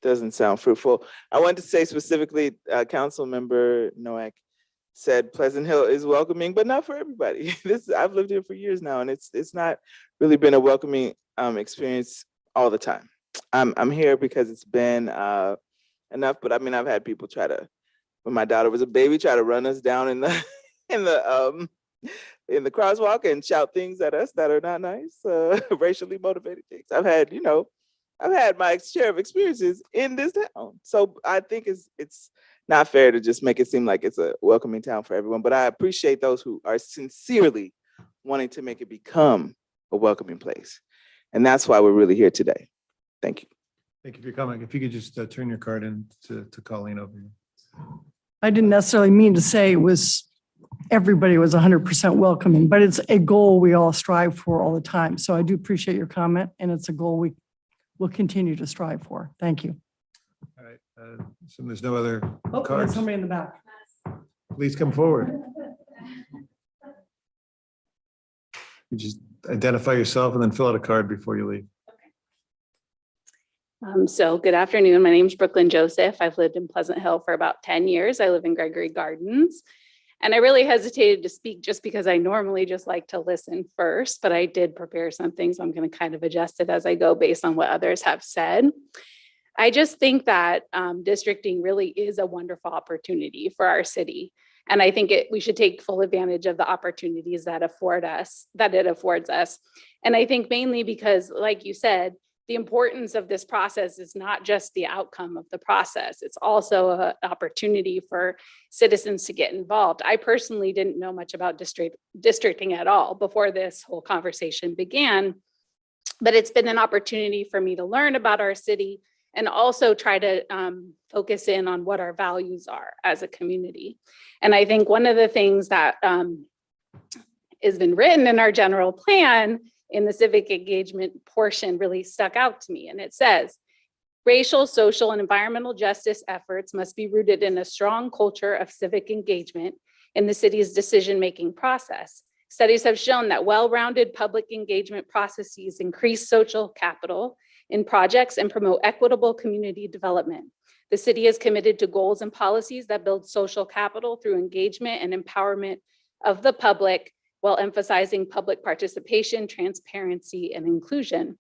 S5: doesn't sound fruitful. I want to say specifically, Councilmember Noack said Pleasant Hill is welcoming, but not for everybody. I've lived here for years now, and it's not really been a welcoming experience all the time. I'm here because it's been enough, but I mean, I've had people when my daughter was a baby, try to run us down in the crosswalk and shout things at us that are not nice, racially motivated things. I've had my share of experiences in this town. So I think it's not fair to just make it seem like it's a welcoming town for everyone, but I appreciate those who are sincerely wanting to make it become a welcoming place. And that's why we're really here today. Thank you.
S2: Thank you for coming. If you could just turn your card in to Colleen over here.
S6: I didn't necessarily mean to say everybody was 100% welcoming, but it's a goal we all strive for all the time. So I do appreciate your comment, and it's a goal we will continue to strive for. Thank you.
S2: All right. So there's no other
S6: There's
S2: cards.
S6: somebody in the back.
S2: Please come forward. You just identify yourself and then fill out a card before you leave.
S22: So good afternoon. My name is Brooklyn Joseph. I've lived in Pleasant Hill for about 10 years. I live in Gregory Gardens. And I really hesitated to speak just because I normally just like to listen first, but I did prepare something. So I'm going to kind of adjust it as I go based on what others have said. I just think that districting really is a wonderful opportunity for our city. And I think we should take full advantage of the opportunities that it affords us. And I think mainly because, like you said, the importance of this process is not just the outcome of the process. It's also an opportunity for citizens to get involved. I personally didn't know much about districting at all before this whole conversation began, but it's been an opportunity for me to learn about our city and also try to focus in on what our values are as a community. And I think one of the things that has been written in our general plan in the civic engagement portion really stuck out to me. And it says, racial, social, and environmental justice efforts must be rooted in a strong culture of civic engagement in the city's decision-making process. Studies have shown that well-rounded public engagement processes increase social capital in projects and promote equitable community development. The city is committed to goals and policies that build social capital through engagement and empowerment of the public, while emphasizing public participation, transparency, and inclusion.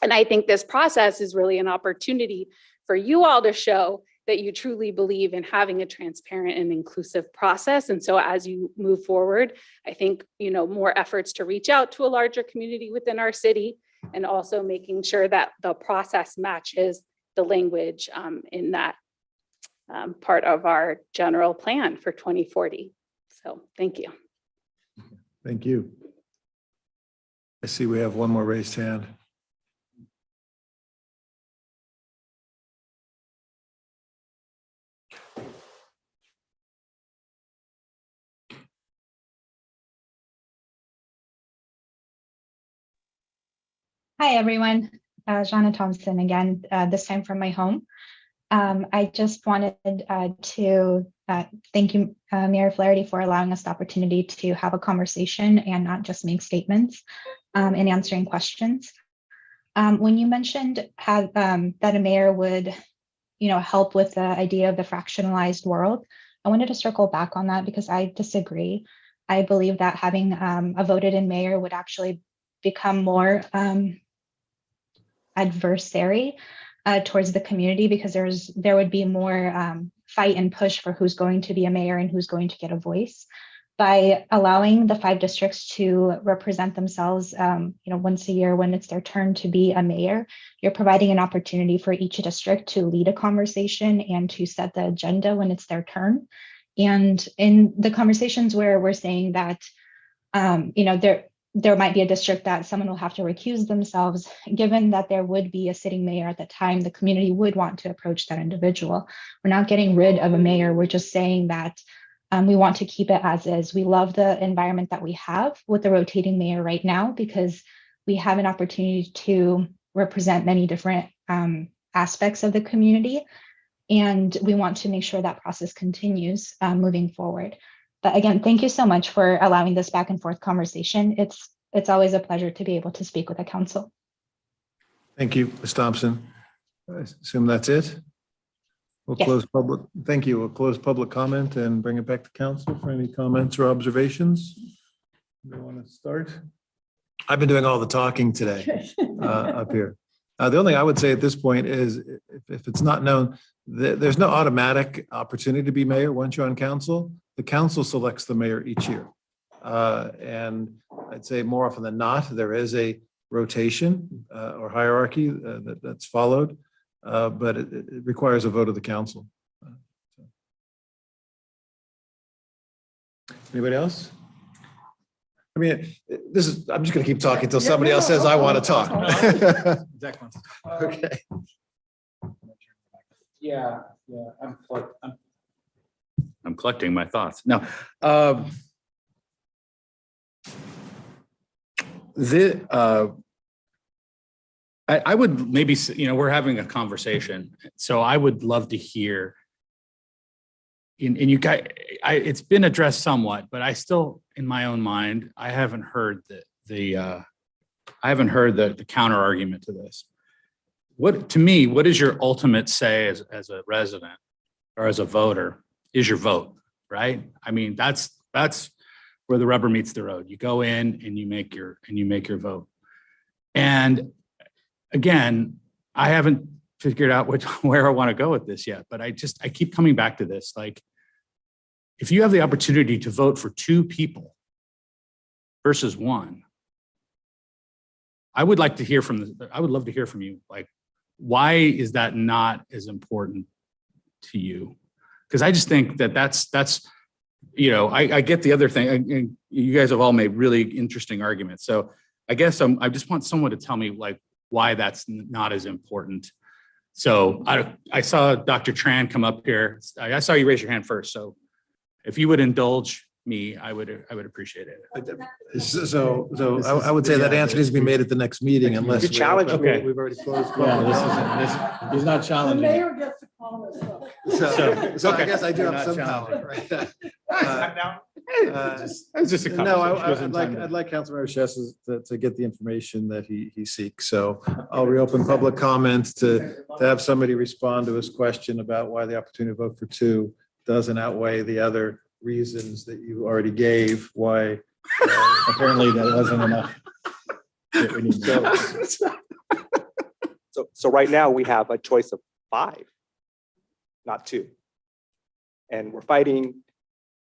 S22: And I think this process is really an opportunity for you all to show that you truly believe in having a transparent and inclusive process. And so as you move forward, I think, more efforts to reach out to a larger community within our city, and also making sure that the process matches the language in that part of our general plan for 2040. So thank you.
S2: Thank you. I see we have one more raised hand.
S8: Hi, everyone. Jana Thompson again, this time from my home. I just wanted to thank you, Mayor Flaherty, for allowing us the opportunity to have a conversation and not just make statements and answering questions. When you mentioned that a mayor would, help with the idea of the fractionalized world, I wanted to circle back on that because I disagree. I believe that having a voted-in mayor would actually become more adversary towards the community, because there would be more fight and push for who's going to be a mayor and who's going to get a voice. By allowing the 5 districts to represent themselves, once a year when it's their turn to be a mayor, you're providing an opportunity for each district to lead a conversation and to set the agenda when it's their turn. And in the conversations where we're saying that, there might be a district that someone will have to recuse themselves, given that there would be a sitting mayor at the time, the community would want to approach that individual. We're not getting rid of a mayor. We're just saying that we want to keep it as is. We love the environment that we have with the rotating mayor right now, because we have an opportunity to represent many different aspects of the community. And we want to make sure that process continues moving forward. But again, thank you so much for allowing this back and forth conversation. It's always a pleasure to be able to speak with the council.
S2: Thank you, Ms. Thompson. I assume that's it. We'll
S8: Yes.
S2: close public. Thank you. We'll close public comment and bring it back to council for any comments or observations. You want to start? I've been doing all the talking today up here. The only thing I would say at this point is, if it's not known, there's no automatic opportunity to be mayor once you're on council. The council selects the mayor each year. And I'd say more often than not, there is a rotation or hierarchy that's followed, but it requires a vote of the council. Anybody else? I mean, I'm just going to keep talking until somebody else says I want to talk. Okay.
S7: Yeah. I'm collecting my thoughts. No. I would maybe, we're having a conversation, so I would love to hear. And you guys, it's been addressed somewhat, but I still, in my own mind, I haven't heard the counter argument to this. What is your ultimate say as a resident or as a voter is your vote, right? I mean, that's where the rubber meets the road. You go in and you make your vote. And again, I haven't figured out where I want to go with this yet, but I keep coming back to this. Like, if you have the opportunity to vote for 2 people versus 1, I would like to hear I would love to hear from you. Like, why is that not as important to you? Because I just think that that's, you know, I get the other thing. And you guys have all made really interesting arguments. So I guess I just want someone to tell me like why that's not as important. So I saw Dr. Tran come up here. I saw you raise your hand first. So if you would indulge me, I would appreciate it.
S2: So I would say that answer needs to be made at the next meeting unless.
S12: You challenge me.
S2: We've already closed.
S7: Yeah, he's not
S6: The
S7: challenging.
S6: mayor gets to call us up.
S2: So I
S7: okay.
S2: guess I do
S7: You're
S2: have
S7: not
S2: some
S7: challenging.
S2: power, right?
S7: It's just a
S2: No,
S7: conversation.
S2: I'd like Councilmember Chess to get the information that he seeks. So I'll reopen public comments to have somebody respond to his question about why the opportunity to vote for 2 doesn't outweigh the other reasons that you already gave, why
S7: Apparently that wasn't enough.
S12: So right now we have a choice of 5, not 2. And we're fighting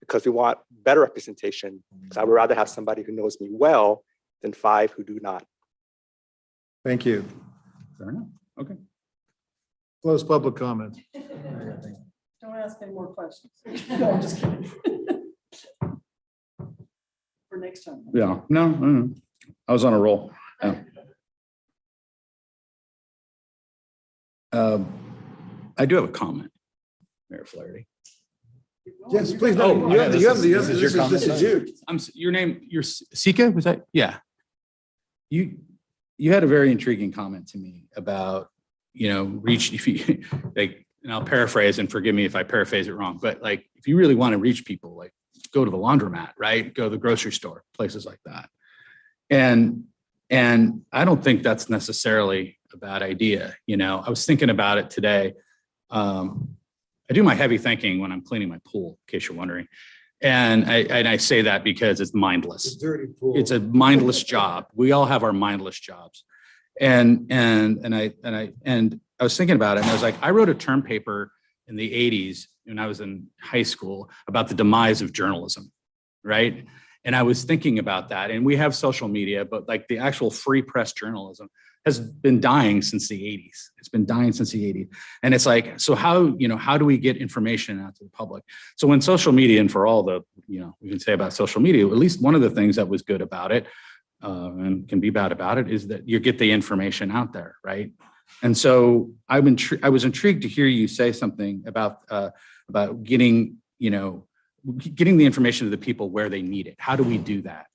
S12: because we want better representation. Because I would rather have somebody who knows me well than 5 who do not.
S2: Thank you.
S7: Fair enough. Okay.
S2: Close public comment.
S6: Don't ask any more questions. No, I'm just kidding. For next time.
S7: Yeah, no. I was on a roll. Yeah. I do have a comment, Mayor Flaherty.
S2: Yes, please.
S7: Oh,
S2: No, you have the,
S7: this is your comment.
S2: this is you.
S7: Your name, you're Sika, was that? Yeah. You had a very intriguing comment to me about, you know, reach, if you, like, and I'll paraphrase and forgive me if I paraphrase it wrong, but like, if you really want to reach people, like go to the laundromat, right? Go to the grocery store, places like that. And I don't think that's necessarily a bad idea. You know, I was thinking about it today. I do my heavy thinking when I'm cleaning my pool, in case you're wondering. And I say that because it's mindless.
S2: It's a dirty pool.
S7: It's a mindless job. We all have our mindless jobs. And I was thinking about it and I was like, I wrote a term paper in the 80s when I was in high school about the demise of journalism, right? And I was thinking about that. And we have social media, but like the actual free press journalism has been dying since the 80s. It's been dying since the 80s. And it's like, so how do we get information out to the public? So when social media, and for all the, we can say about social media, at least one of the things that was good about it and can be bad about it is that you get the information out there, right? And so I was intrigued to hear you say something about getting the information to the people where they need it. How do we do that?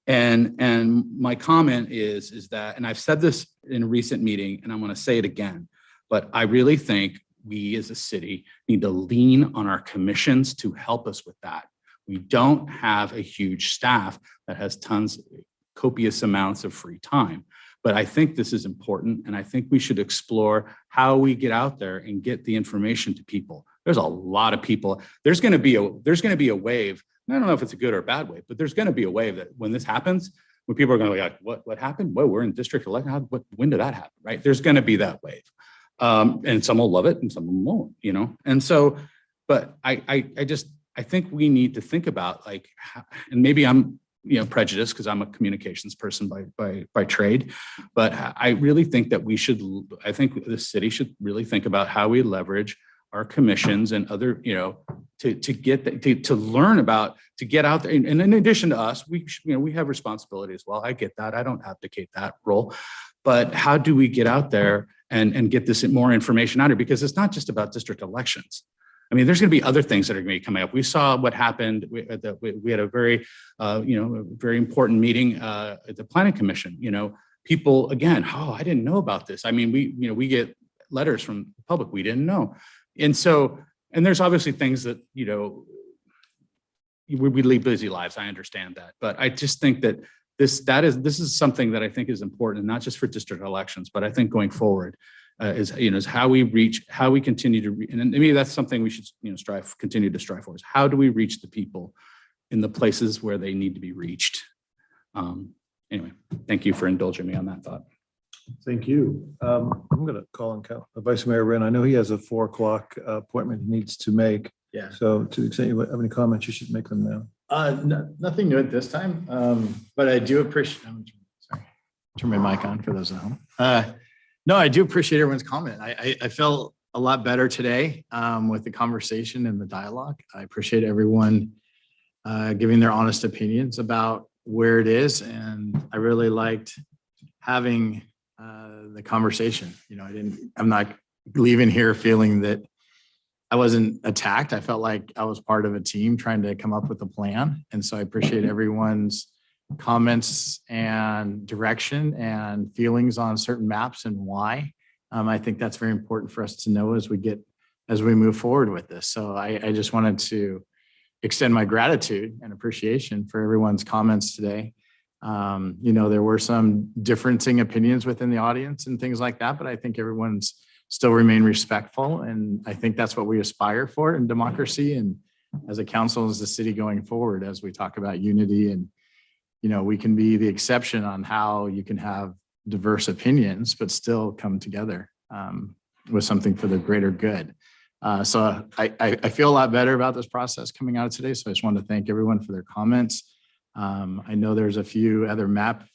S7: And my comment is that, and I've said this in a recent meeting, and I'm going to say it again, but I really think we as a city need to lean on our commissions to help us with that. We don't have a huge staff that has copious amounts of free time. But I think this is important, and I think we should explore how we get out there and get the information to people. There's a lot of people. There's going to be a wave. I don't know if it's a good or a bad wave, but there's going to be a wave that when this happens, when people are going to be like, what happened? Whoa, we're in district election. When did that happen? Right? There's going to be that wave, and some will love it and some won't. And so, but I think we need to think about like, and maybe I'm prejudiced because I'm a communications person by trade, but I really think that I think the city should really think about how we leverage our commissions and other, to learn about, to get out there. And in addition to us, we have responsibility as well. I get that. I don't abdicate that role, but how do we get out there and get this more information out there? Because it's not just about district elections. I mean, there's going to be other things that are going to be coming up. We saw what happened. We had a very, very important meeting at the Planning Commission. People again, I didn't know about this. I mean, we get letters from the public we didn't know, and so, and there's obviously things that we lead busy lives. I understand that, but I just think that this is something that I think is important, not just for district elections, but I think going forward. Is how we continue to, and maybe that's something we should continue to strive for, is how do we reach the people in the places where they need to be reached? Anyway, thank you for indulging me on that thought.
S2: Thank you. I'm going to call on Vice Mayor Wren. I know he has a 4:00 appointment he needs to make.
S10: Yeah.
S2: So to the extent you have any comments, you should make them now.
S10: Nothing new at this time, but I do appreciate. Sorry. turn my mic on for those at home. No, I do appreciate everyone's comment. I felt a lot better today with the conversation and the dialogue. I appreciate everyone giving their honest opinions about where it is. And I really liked having the conversation. You know, I'm not leaving here feeling that I wasn't attacked. I felt like I was part of a team trying to come up with a plan. And so I appreciate everyone's comments and direction and feelings on certain maps and why. I think that's very important for us to know as we move forward with this. So I just wanted to extend my gratitude and appreciation for everyone's comments today. You know, there were some differencing opinions within the audience and things like that, but I think everyone's still remain respectful. And I think that's what we aspire for in democracy and as a council, as a city going forward, as we talk about unity. And, you know, we can be the exception on how you can have diverse opinions, but still come together with something for the greater good. So I feel a lot better about this process coming out of today. So I just wanted to thank everyone for their comments. I know there's a few other map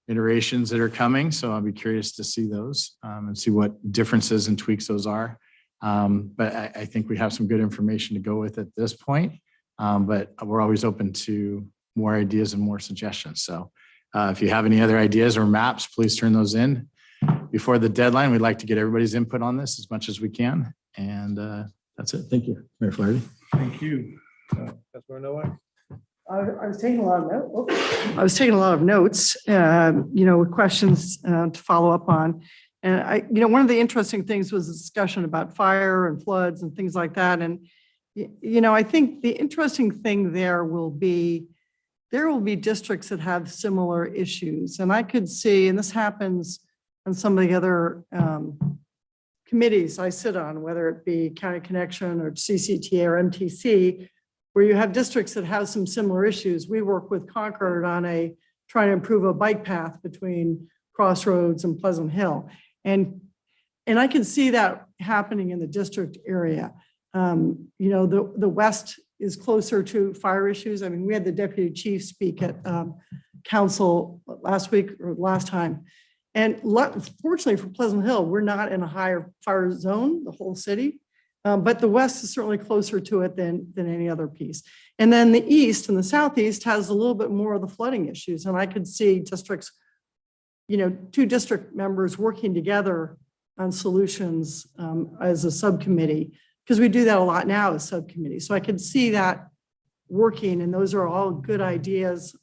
S10: iterations that are coming, so I'll be curious to see those and see what differences and tweaks those are. But I think we have some good information to go with at this point. But we're always open to more ideas and more suggestions. So if you have any other ideas or maps, please turn those in before the deadline. We'd like to get everybody's input on this as much as we can. And that's it. Thank you, Mayor Flaherty.
S2: Thank you. Councilmember Nowak?
S6: I was taking a lot of notes. I was taking a lot of notes, you know, with questions to follow up on. And you know, one of the interesting things was a discussion about fire and floods and things like that. And, you know, I think the interesting thing there will be districts that have similar issues. And I could see, and this happens on some of the other committees I sit on, whether it be County Connection or CCTA or MTC, where you have districts that have some similar issues. We work with Concord on trying to improve a bike path between Crossroads and Pleasant Hill. And I can see that happening in the district area. You know, the West is closer to fire issues. I mean, we had the deputy chief speak at council last week or last time. And fortunately for Pleasant Hill, we're not in a higher fire zone, the whole city. But the West is certainly closer to it than any other piece. And then the East and the Southeast has a little bit more of the flooding issues. And I could see districts, you know, 2 district members working together on solutions as a subcommittee, because we do that a lot now as subcommittee. So I could see that working, and those are all good ideas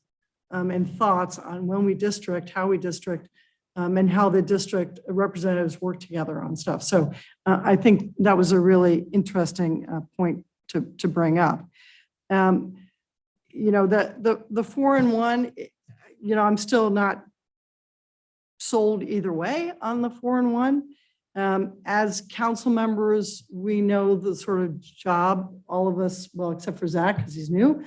S6: and thoughts on when we district, how we district, and how the district representatives work together on stuff. So I think that was a really interesting point to bring up. You know, the 4-in-1, you know, I'm still not sold either way on the 4-in-1. As council members, we know the sort of job all of us, well, except for Zach, because he's new,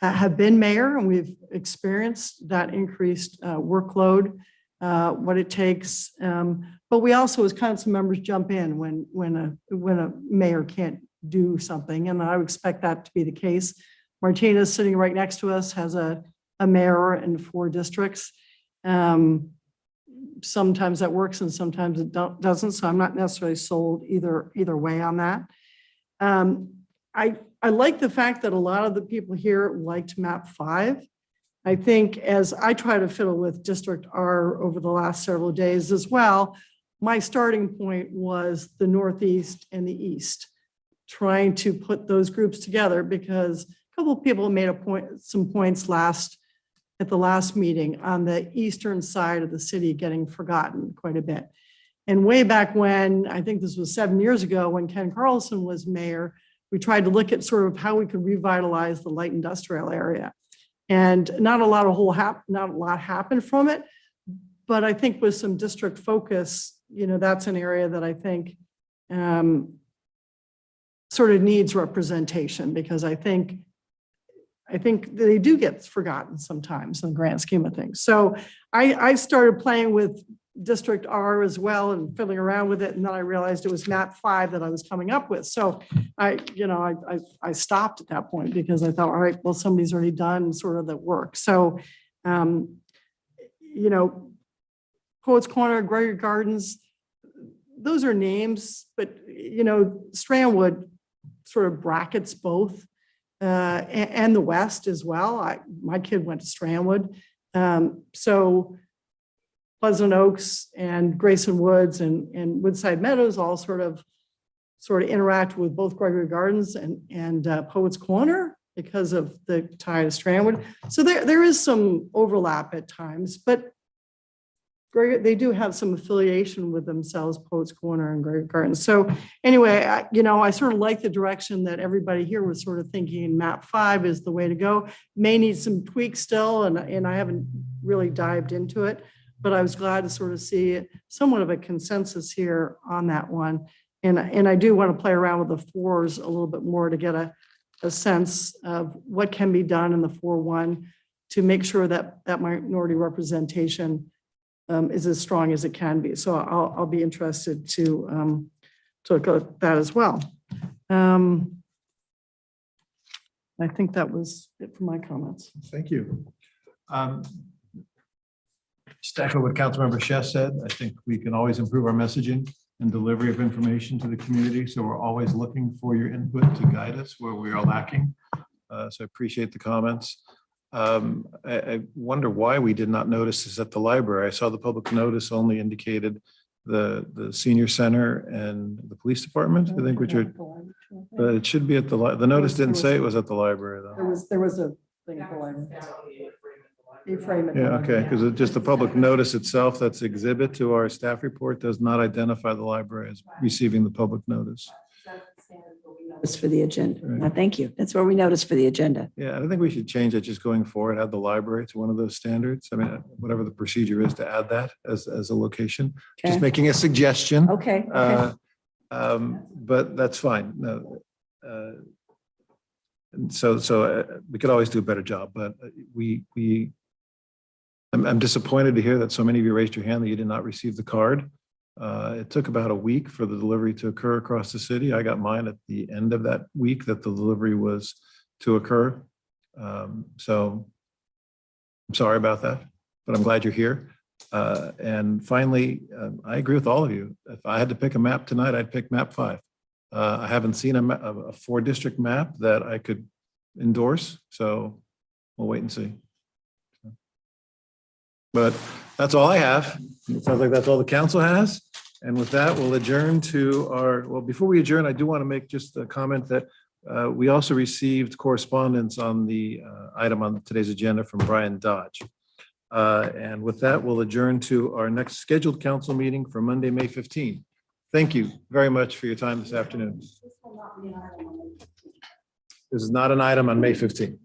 S6: have been mayor, and we've experienced that increased workload. What it takes, but we also as council members jump in when a mayor can't do something, and I would expect that to be the case. Martina's sitting right next to us, has a mayor in 4 districts. Sometimes that works and sometimes it doesn't, so I'm not necessarily sold either way on that. I like the fact that a lot of the people here liked map 5. I think as I try to fiddle with District R over the last several days as well, my starting point was the Northeast and the East, trying to put those groups together because a couple of people made some points at the last meeting on the eastern side of the city getting forgotten quite a bit. And way back when, I think this was 7 years ago, when Ken Carlson was mayor, we tried to look at sort of how we could revitalize the light industrial area. And not a lot happened from it, but I think with some district focus, you know, that's an area that I think sort of needs representation, because I think they do get forgotten sometimes in the grand scheme of things. So I started playing with District R as well and fiddling around with it, and then I realized it was map 5 that I was coming up with. So I stopped at that point because I thought, all right, well, somebody's already done sort of the work. So you know, Poets Corner, Gregory Gardens, those are names, but Strandwood sort of brackets both and the West as well. My kid went to Strandwood. So Pleasant Oaks and Grayson Woods and Woodside Meadows all sort of interact with both Gregory Gardens and Poets Corner because of the tie to Strandwood. So there is some overlap at times, but they do have some affiliation with themselves, Poets Corner and Gregory Gardens. So anyway, I sort of like the direction that everybody here was sort of thinking map 5 is the way to go. May need some tweaks still, and I haven't really dived into it, but I was glad to sort of see somewhat of a consensus here on that one. And I do want to play around with the 4s a little bit more to get a sense of what can be done in the 4-1 to make sure that minority representation is as strong as it can be. So I'll be interested to look at that as well. I think that was it for my comments.
S2: Thank you. Stacking what Councilmember Chef said, I think we can always improve our messaging and delivery of information to the community. So we're always looking for your input to guide us where we are lacking. So I appreciate the comments. I wonder why we did not notice this at the library. I saw the public notice only indicated the senior center and the police department, I think, which are, but it should be at the notice didn't say it was at the library though.
S6: There was a thing at the library. A-frame at the
S2: Yeah,
S6: library.
S2: okay, because just the public notice itself, that's exhibit to our staff report, does not identify the library as receiving the public notice.
S4: It's for the agenda. Thank you. That's where we noticed for the agenda.
S2: Yeah, I think we should change it just going forward, add the library to one of those standards. I mean, whatever the procedure is to add that as a location, just
S4: Okay.
S2: making a suggestion.
S4: Okay.
S2: But that's fine. No, and so we could always do a better job, but I'm disappointed to hear that so many of you raised your hand that you did not receive the card. It took about a week for the delivery to occur across the city. I got mine at the end of that week that the delivery was to occur. So I'm sorry about that, but I'm glad you're here. And finally, I agree with all of you. If I had to pick a map tonight, I'd pick map 5. I haven't seen a 4-district map that I could endorse, so we'll wait and see. But that's all I have. It sounds like that's all the council has. And with that, we'll adjourn to well, before we adjourn, I do want to make just a comment that we also received correspondence on the item on today's agenda from Brian Dodge. And with that, we'll adjourn to our next scheduled council meeting for Monday, May 15. Thank you very much for your time this afternoon. This is not an item on May 15.